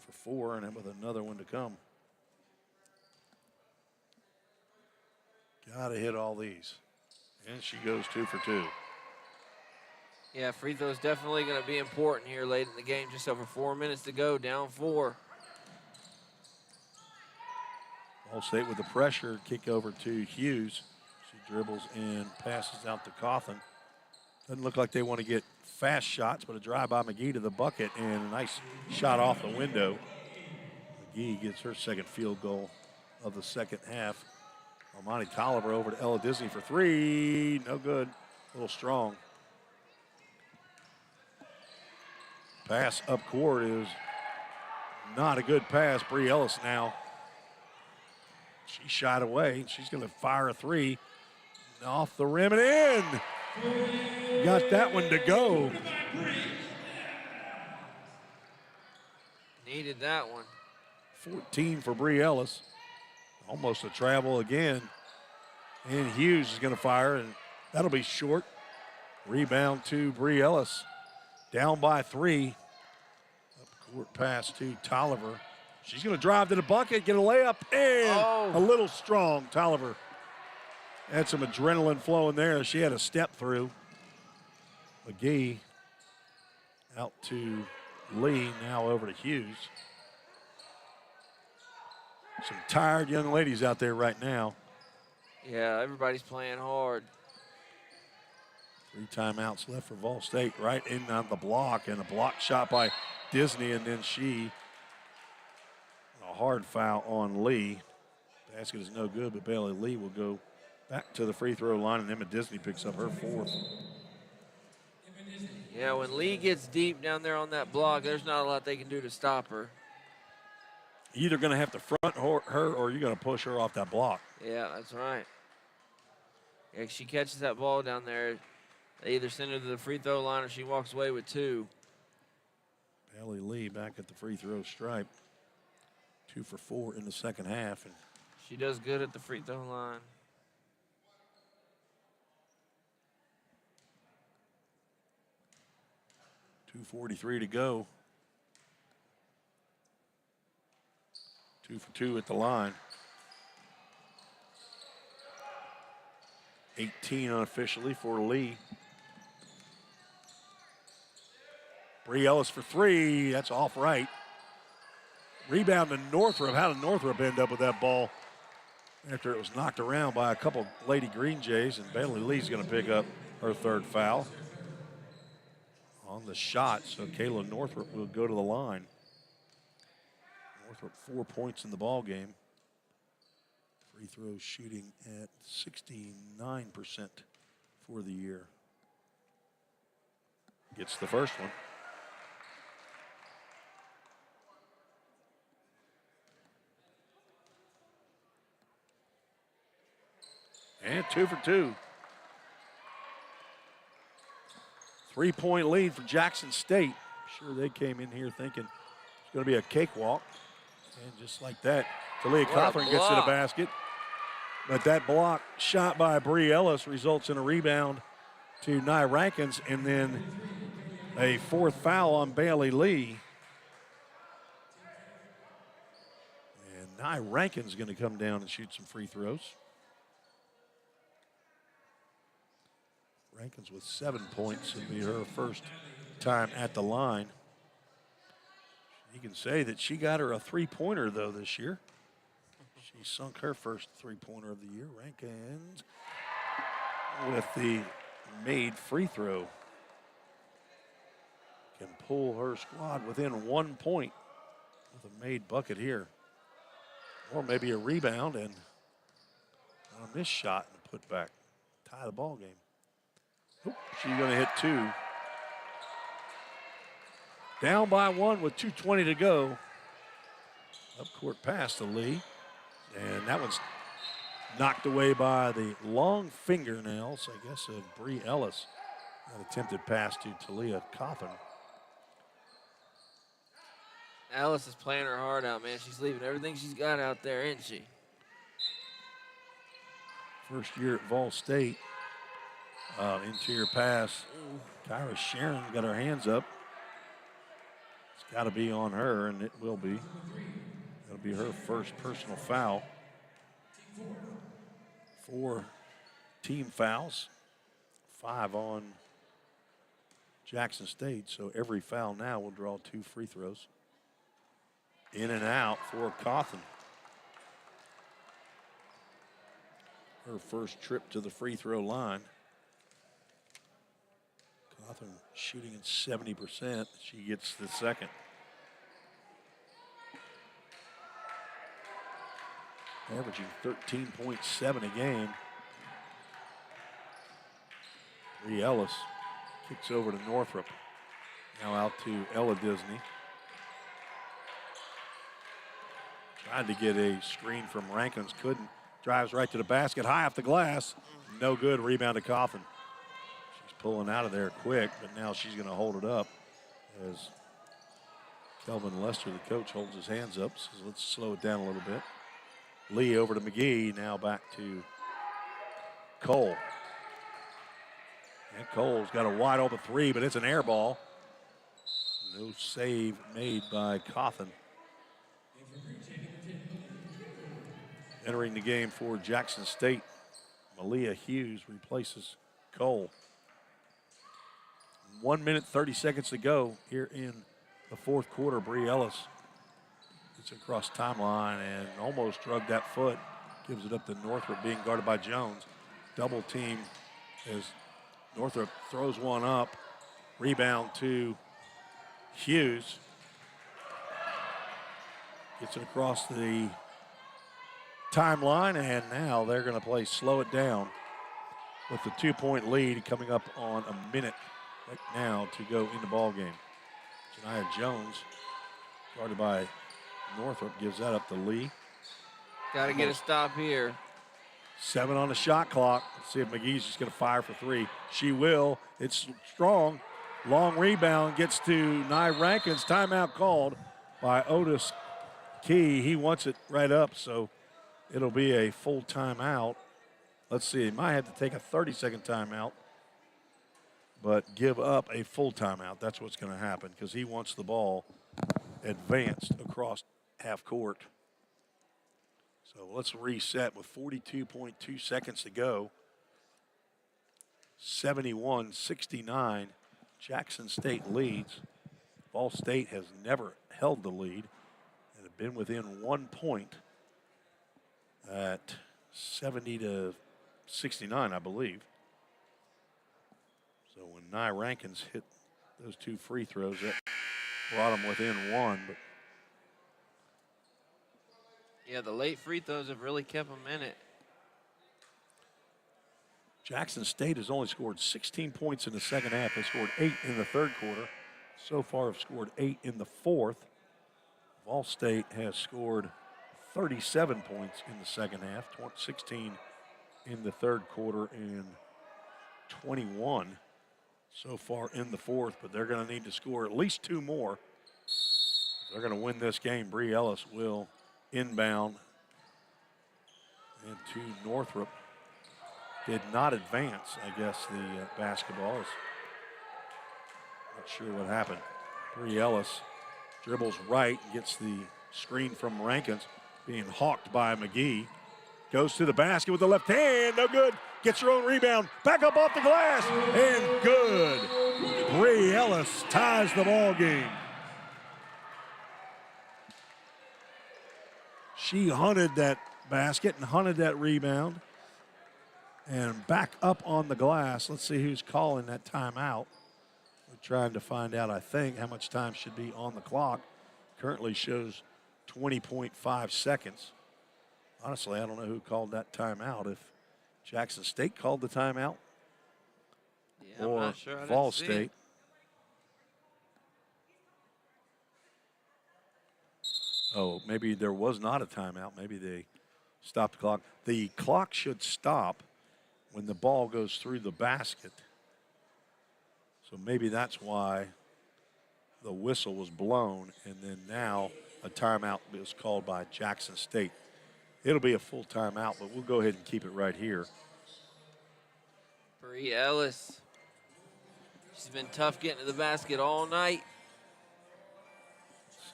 for 4, and with another one to come. Gotta hit all these. And she goes 2 for 2. Yeah, free throws definitely going to be important here late in the game. Just over 4 minutes to go, down 4. Ball State with the pressure, kick over to Hughes. She dribbles and passes out to Cawthon. Doesn't look like they want to get fast shots, but a drive by McGee to the bucket and a nice shot off the window. McGee gets her 2nd field goal of the second half. Almonte Tolliver over to Ella Disney for 3. No good. A little strong. Pass up court is not a good pass. Bree Ellis now. She shot away. She's going to fire a 3. Off the rim and in. Got that one to go. Needed that one. 14 for Bree Ellis. Almost a travel again. And Hughes is going to fire, and that'll be short. Rebound to Bree Ellis. Down by 3. Up court pass to Tolliver. She's going to drive to the bucket, get a layup, and a little strong. Tolliver had some adrenaline flowing there. She had a step through. McGee out to Lee, now over to Hughes. Some tired young ladies out there right now. Yeah, everybody's playing hard. 3 timeouts left for Vol State. Right in on the block, and a block shot by Disney, and then a hard foul on Lee. Basket is no good, but Bailey Lee will go back to the free throw line, and Emma Disney picks up her 4th. Yeah, when Lee gets deep down there on that block, there's not a lot they can do to stop her. Either going to have to front her or you're going to push her off that block. Yeah, that's right. Yeah, she catches that ball down there. They either send her to the free throw line or she walks away with 2. Bailey Lee back at the free throw stripe. 2 for 4 in the second half. And she does good at the free throw line. .243 to go. 2 for 2 at the line. 18 unofficially for Lee. Bree Ellis for three. That's off right. Rebound to Northrop. How did Northrop end up with that ball after it was knocked around by a couple Lady Green Jays? And Bailey Lee's going to pick up her third foul on the shot. So Kayla Northrop will go to the line. Northrop 4 points in the ball game. Free throw shooting at 69% for the year. Gets the first one. And 2 for 2. 3-point lead for Jackson State. I'm sure they came in here thinking it's going to be a cakewalk. And just like that, Talia Cawthorn gets to the basket. But that block shot by Bree Ellis results in a rebound to Nye Rankins, and then a fourth foul on Bailey Lee. And Nye Rankins going to come down and shoot some free throws. Rankins with 7 points. It'll be her first time at the line. You can say that she got her a three-pointer, though, this year. She sunk her first three-pointer of the year. Rankins with the made free throw can pull her squad within 1 point with a made bucket here. Or maybe a rebound and a missed shot and a putback. Tie the ball game. Oop, she's going to hit two. Down by one with 2:20 to go. Up court pass to Lee. And that one's knocked away by the long fingernails, I guess, of Bree Ellis. That attempted pass to Talia Cawthorn. Ellis is playing her heart out, man. She's leaving everything she's got out there, isn't she? First year at Vol State. Interior pass. Kyra Sharon got her hands up. It's got to be on her, and it will be. That'll be her first personal foul. 4 team fouls. 5 on Jackson State, so every foul now will draw 2 free throws. In and out for Cawthorn. Her first trip to the free throw line. Cawthorn shooting at 70%. She gets the second. Averaging 13.7 a game. Bree Ellis kicks over to Northrop. Now out to Ella Disney. Tried to get a screen from Rankins, couldn't. Drives right to the basket, high off the glass. No good, rebound to Cawthorn. She's pulling out of there quick, but now she's going to hold it up as Kelvin Lester, the coach, holds his hands up. Says, let's slow it down a little bit. Lee over to McGee, now back to Cole. And Cole's got a wide open three, but it's an air ball. No save made by Cawthorn. Entering the game for Jackson State, Malia Hughes replaces Cole. 1 minute, 30 seconds to go here in the fourth quarter. Bree Ellis gets across timeline and almost drugged that foot. Gives it up to Northrop, being guarded by Jones. Double team as Northrop throws one up. Rebound to Hughes. Gets it across the timeline, and now they're going to play slow it down with the 2-point lead coming up on a minute right now to go in the ball game. Janiah Jones, guarded by Northrop, gives that up to Lee. Got to get a stop here. 7 on the shot clock. Let's see if McGee's just going to fire for 3. She will. It's strong. Long rebound gets to Nye Rankins. Timeout called by Otis Key. He wants it right up, so it'll be a full timeout. Let's see. He might have to take a 30-second timeout, but give up a full timeout. That's what's going to happen because he wants the ball advanced across half court. So let's reset with 42.2 seconds to go. 71-69. Jackson State leads. Ball State has never held the lead and have been within 1 point at 70-69, I believe. So when Nye Rankins hit those 2 free throws, that brought them within 1. But Yeah, the late free throws have really kept them in it. Jackson State has only scored 16 points in the second half. They scored 8 in the third quarter. So far have scored 8 in the fourth. Ball State has scored 37 points in the second half, 16 in the third quarter, and 21 so far in the fourth, but they're going to need to score at least 2 more. If they're going to win this game, Bree Ellis will inbound into Northrop. Did not advance, I guess, the basketball. Is not sure what happened. Bree Ellis dribbles right, gets the screen from Rankins, being hawked by McGee. Goes to the basket with the left hand, no good. Gets her own rebound, back up off the glass, and good. Bree Ellis ties the ball game. She hunted that basket and hunted that rebound. And back up on the glass. Let's see who's calling that timeout. We're trying to find out, I think, how much time should be on the clock. Currently shows 20.5 seconds. Honestly, I don't know who called that timeout. If Jackson State called the timeout Yeah, or I'm not sure. Ball State. Oh, maybe there was not a timeout. Maybe they stopped the clock. The clock should stop when the ball goes through the basket. So maybe that's why the whistle was blown, and then now a timeout is called by Jackson State. It'll be a full timeout, but we'll go ahead and keep it right here. Bree Ellis. She's been tough getting to the basket all night.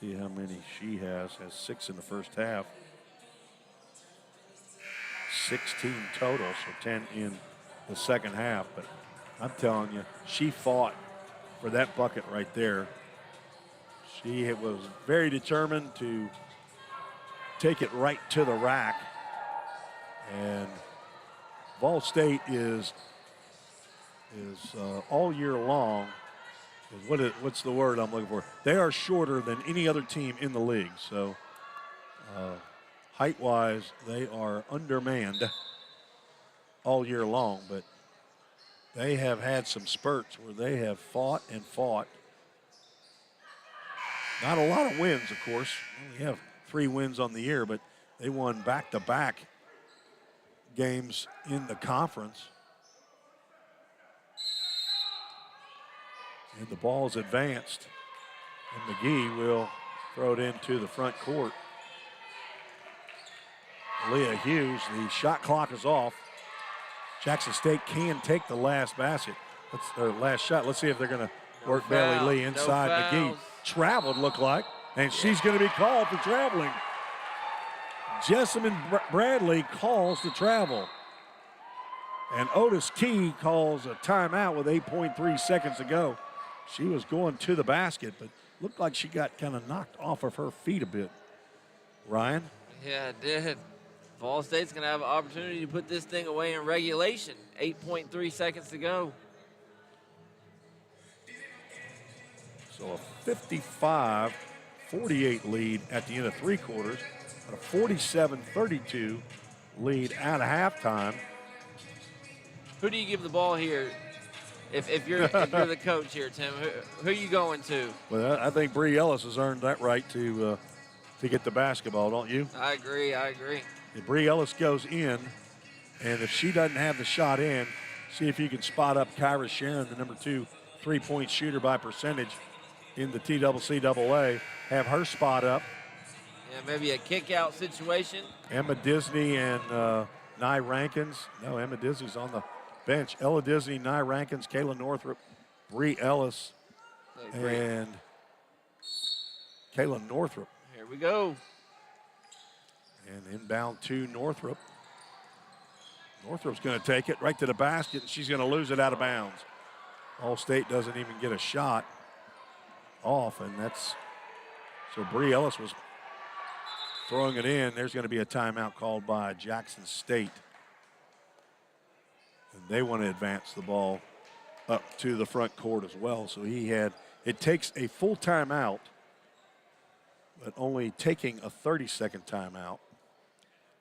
See how many she has. Has 6 in the first half. 16 total, so 10 in the second half. But I'm telling you, she fought for that bucket right there. She was very determined to take it right to the rack. And Ball State is all year long, what's the word I'm looking for? They are shorter than any other team in the league. So height-wise, they are undermanned all year long, but they have had some spurts where they have fought and fought. Not a lot of wins, of course. Only have 3 wins on the year, but they won back-to-back games in the conference. And the ball's advanced, and McGee will throw it into the front court. Leah Hughes, the shot clock is off. Jackson State can take the last basket, or last shot. Let's see if they're going to work Bailey Lee inside. McGee traveled, looked like, and she's going to be called for traveling. Jessamine Bradley calls the travel. And Otis Key calls a timeout with 8.3 seconds to go. She was going to the basket, but looked like she got kind of knocked off of her feet a bit. Ryan? Yeah, it did. Ball State's going to have an opportunity to put this thing away in regulation. 8.3 seconds to go. So a 55-48 lead at the end of 3 quarters, and a 47-32 lead at halftime. Who do you give the ball here? If you're the coach here, Tim, who are you going to? Well, I think Bree Ellis has earned that right to get the basketball, don't you? I agree. If Bree Ellis goes in, and if she doesn't have the shot in, see if you can spot up Kyra Sharon, the number 2 3-point shooter by percentage in the TCCAA, have her spot up. Yeah, maybe a kick-out situation. Emma Disney and Nye Rankins. No, Emma Disney's on the bench. Ella Disney, Nye Rankins, Kayla Northrop, Bree Ellis, and Kayla Northrop. Here we go. And inbound to Northrop. Northrop's going to take it right to the basket, and she's going to lose it out of bounds. All State doesn't even get a shot off, and that's so Bree Ellis was throwing it in. There's going to be a timeout called by Jackson State. And they want to advance the ball up to the front court as well. So it takes a full timeout, but only taking a 30-second timeout.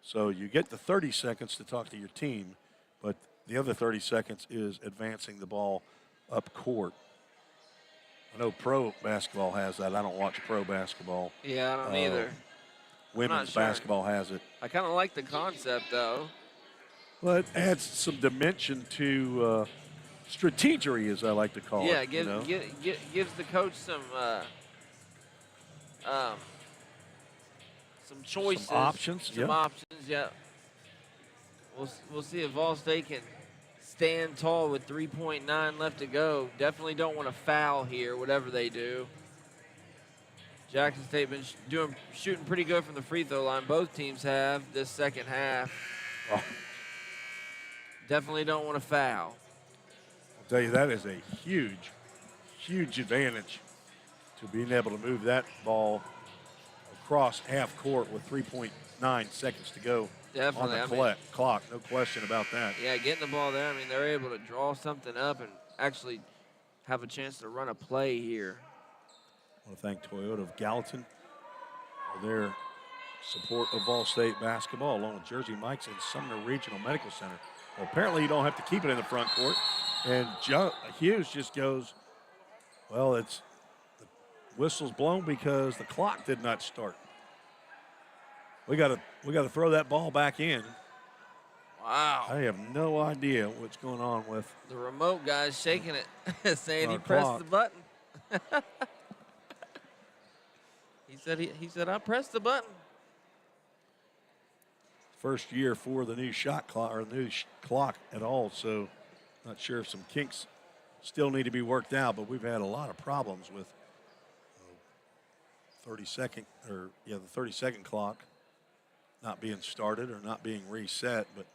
So you get the 30 seconds to talk to your team, but the other 30 seconds is advancing the ball up court. I know pro basketball has that. I don't watch pro basketball. Yeah, I don't either. Women's sure. basketball has it. I kind of like the concept, though. Well, it adds some dimension to strategery, as I like to call Yeah, it. gives the coach some choices. Some options, Some options, yeah. We'll see if Vol State can stand tall with 3.9 left to go. Definitely don't want to foul here, whatever they do. Jackson State been shooting pretty good from the free throw line. Both teams have this second half. Oh. Definitely don't want to foul. I'll tell you, that is a huge, huge advantage to being able to move that ball across half court with 3.9 seconds to go Definitely. on the clock. No question about that. Yeah, getting the ball there, I mean, they're able to draw something up and actually have a chance to run a play here. I want to thank Toyota of Gallatin for their support of Vol State basketball, along with Jersey Mike's and Sumner Regional Medical Center. Well, apparently you don't have to keep it in the front court. And Hughes just goes, well, the whistle's blown because the clock did not start. We got to throw that ball back in. Wow. I have no idea what's going on with The remote guy's shaking it, saying he our pressed clock. the button. He said I pressed the button. first year for the new shot clock or new clock at all. So not sure if some kinks still need to be worked out, but we've had a lot of problems with the 30-second clock not being started or not being reset. But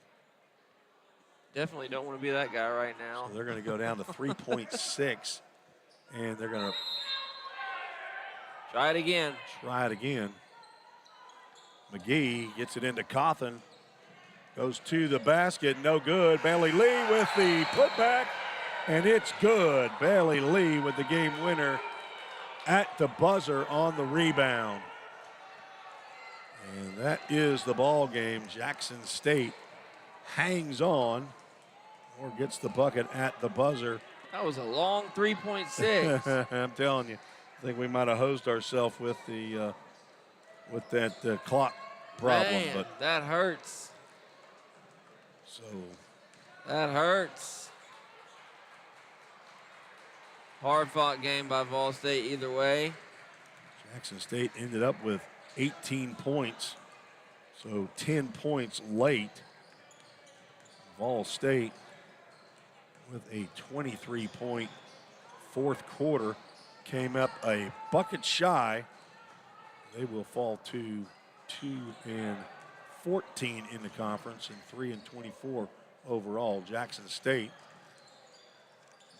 Definitely don't want to be that guy right now. so they're going to go down to 3.6, and they're going to Try it again. try it again. McGee gets it into Cawthon. Goes to the basket, no good. Bailey Lee with the putback, and it's good. Bailey Lee with the game winner at the buzzer on the rebound. And that is the ball game. Jackson State hangs on or gets the bucket at the buzzer. That was a long 3.6. I'm telling you, I think we might have hosed ourselves with that clock problem. Man, But that hurts. so That hurts. Hard-fought game by Vol State either way. Jackson State ended up with 18 points, so 10 points late. Vol State with a 23-point fourth quarter came up a bucket shy. They will fall to 2-14 in the conference and 3-24 overall. Jackson State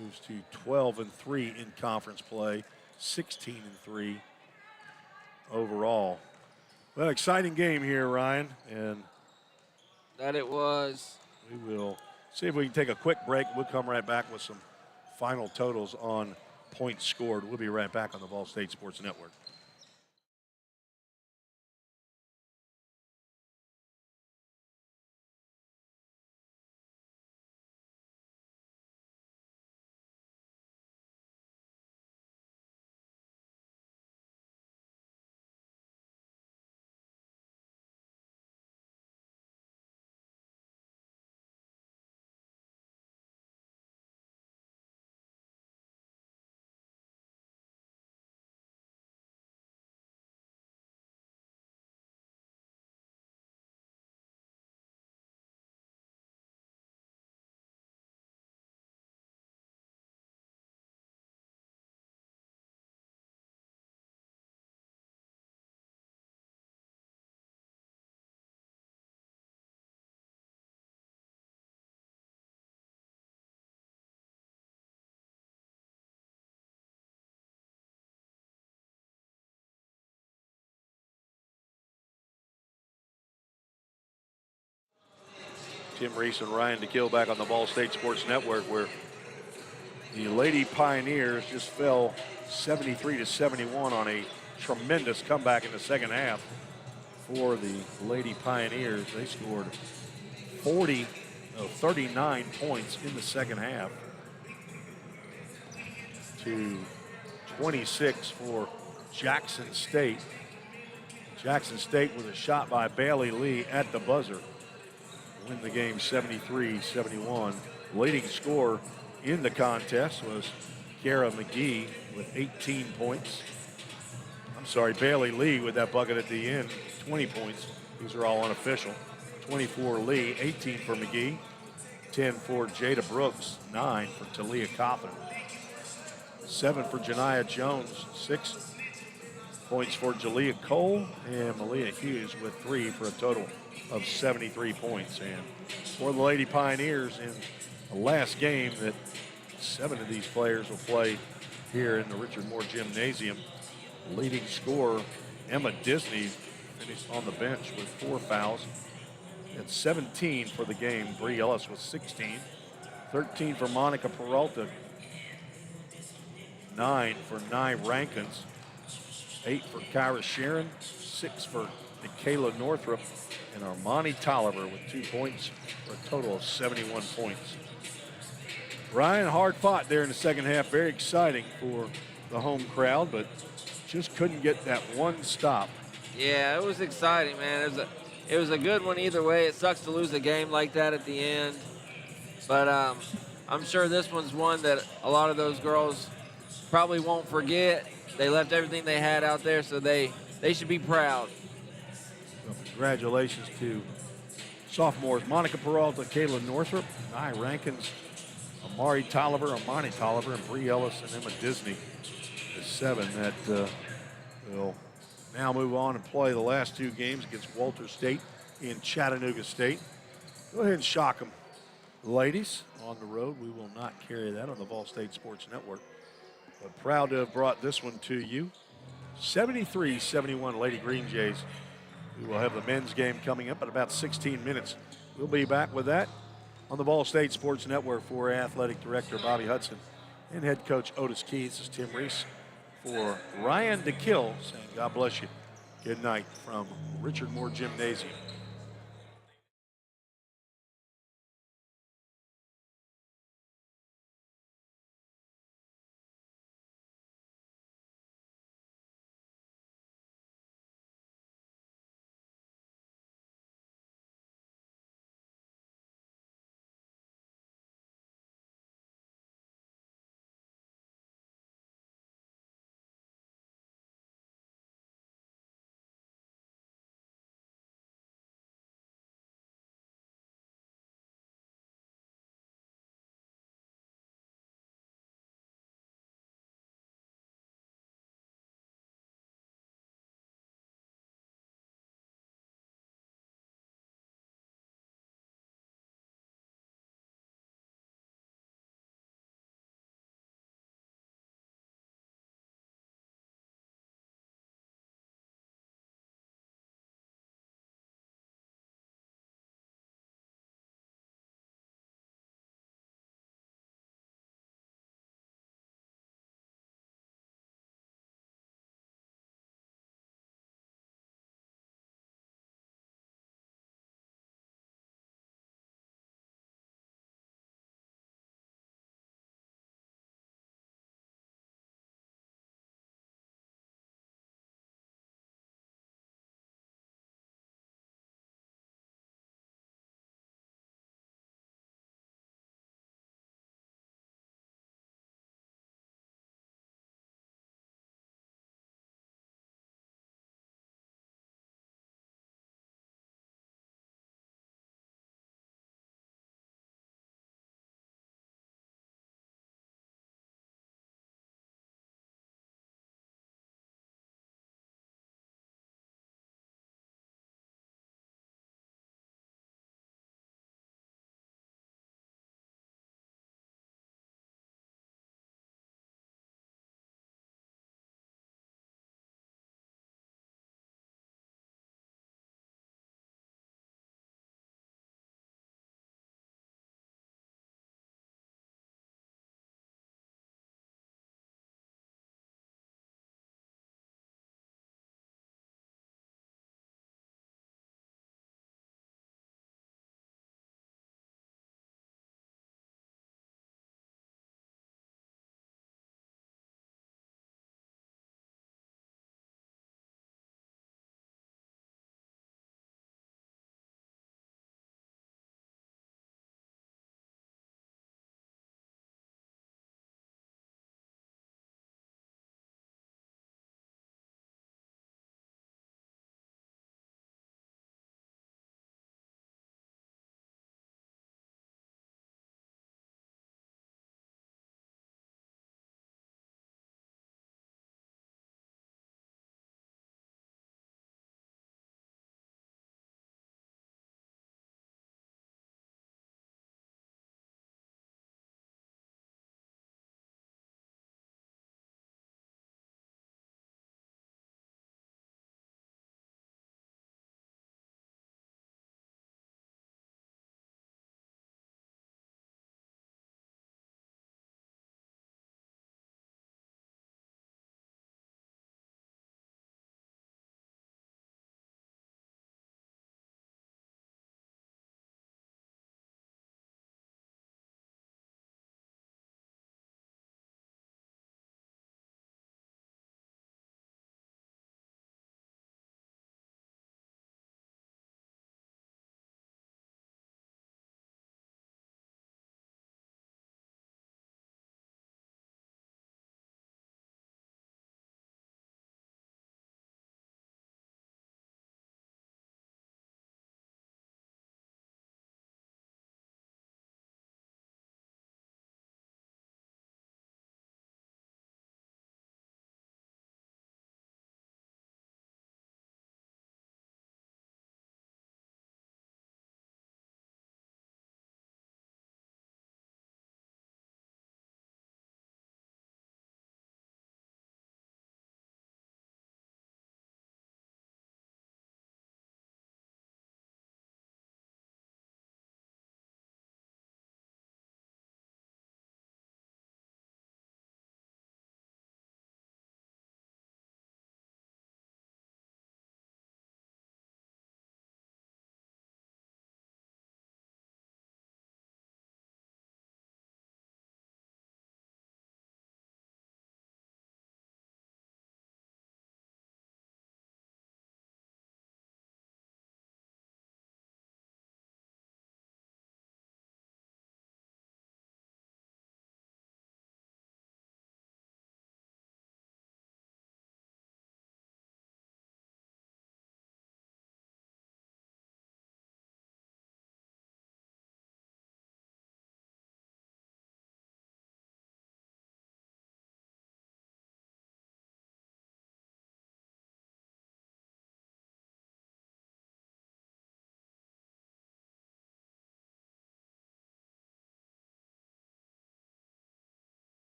moves to 12-3 in conference play, 16-3 overall. Well, exciting game here, Ryan, and That it was. we will see if we can take a quick break. We'll come right back with some final totals on points scored. We'll be right back on the Vol State Sports Network. Tim Reese and Ryan DeKill back on the Ball State Sports Network, where the Lady Pioneers just fell 73-71 on a tremendous comeback in the second half for the Lady Pioneers. They scored 39 points in the second half to 26 for Jackson State. Jackson State with a shot by Bailey Lee at the buzzer. Win the game 73-71. Leading scorer in the contest was Kara McGee with 18 points. I'm sorry, Bailey Lee with that bucket at the end, 20 points. These are all unofficial. 24 Lee, 18 for McGee, 10 for Jada Brooks, 9 for Talia Coffin, 7 for Janiyah Jones, 6 points for Jalea Cole, and Malia Hughes with 3 for a total of 73 points. And for the Lady Pioneers in the last game that 7 of these players will play here in the Richard Moore Gymnasium, leading scorer Emma Disney finished on the bench with 4 fouls. At 17 for the game, Bree Ellis with 16, 13 for Monica Peralta, 9 for Nye Rankins, 8 for Kyra Sharon, 6 for Nikayla Northrup, and Armani Tolliver with 2 points for a total of 71 points. Ryan, hard fought there in the second half. Very exciting for the home crowd, but just couldn't get that one stop. Yeah, it was exciting, man. It was a good one either way. It sucks to lose a game like that at the end. But I'm sure this one's one that a lot of those girls probably won't forget. They left everything they had out there, so they should be proud. Well, congratulations to sophomores Monica Peralta, Kayla Northrup, Nye Rankins, Amari Tolliver, Armani Tolliver, and Bree Ellis and Emma Disney. The 7 that will now move on and play the last 2 games against Walter State in Chattanooga State. Go ahead and shock them. Ladies, on the road, we will not carry that on the Ball State Sports Network. But proud to have brought this one to you. 73-71 Lady Green Jays. We will have the men's game coming up in about 16 minutes. We'll be back with that on the Ball State Sports Network. For Athletic Director Bobby Hudson and Head Coach Otis Keys. This is Tim Reese for Ryan DeKill saying God bless you. Good night from Richard Moore Gymnasium.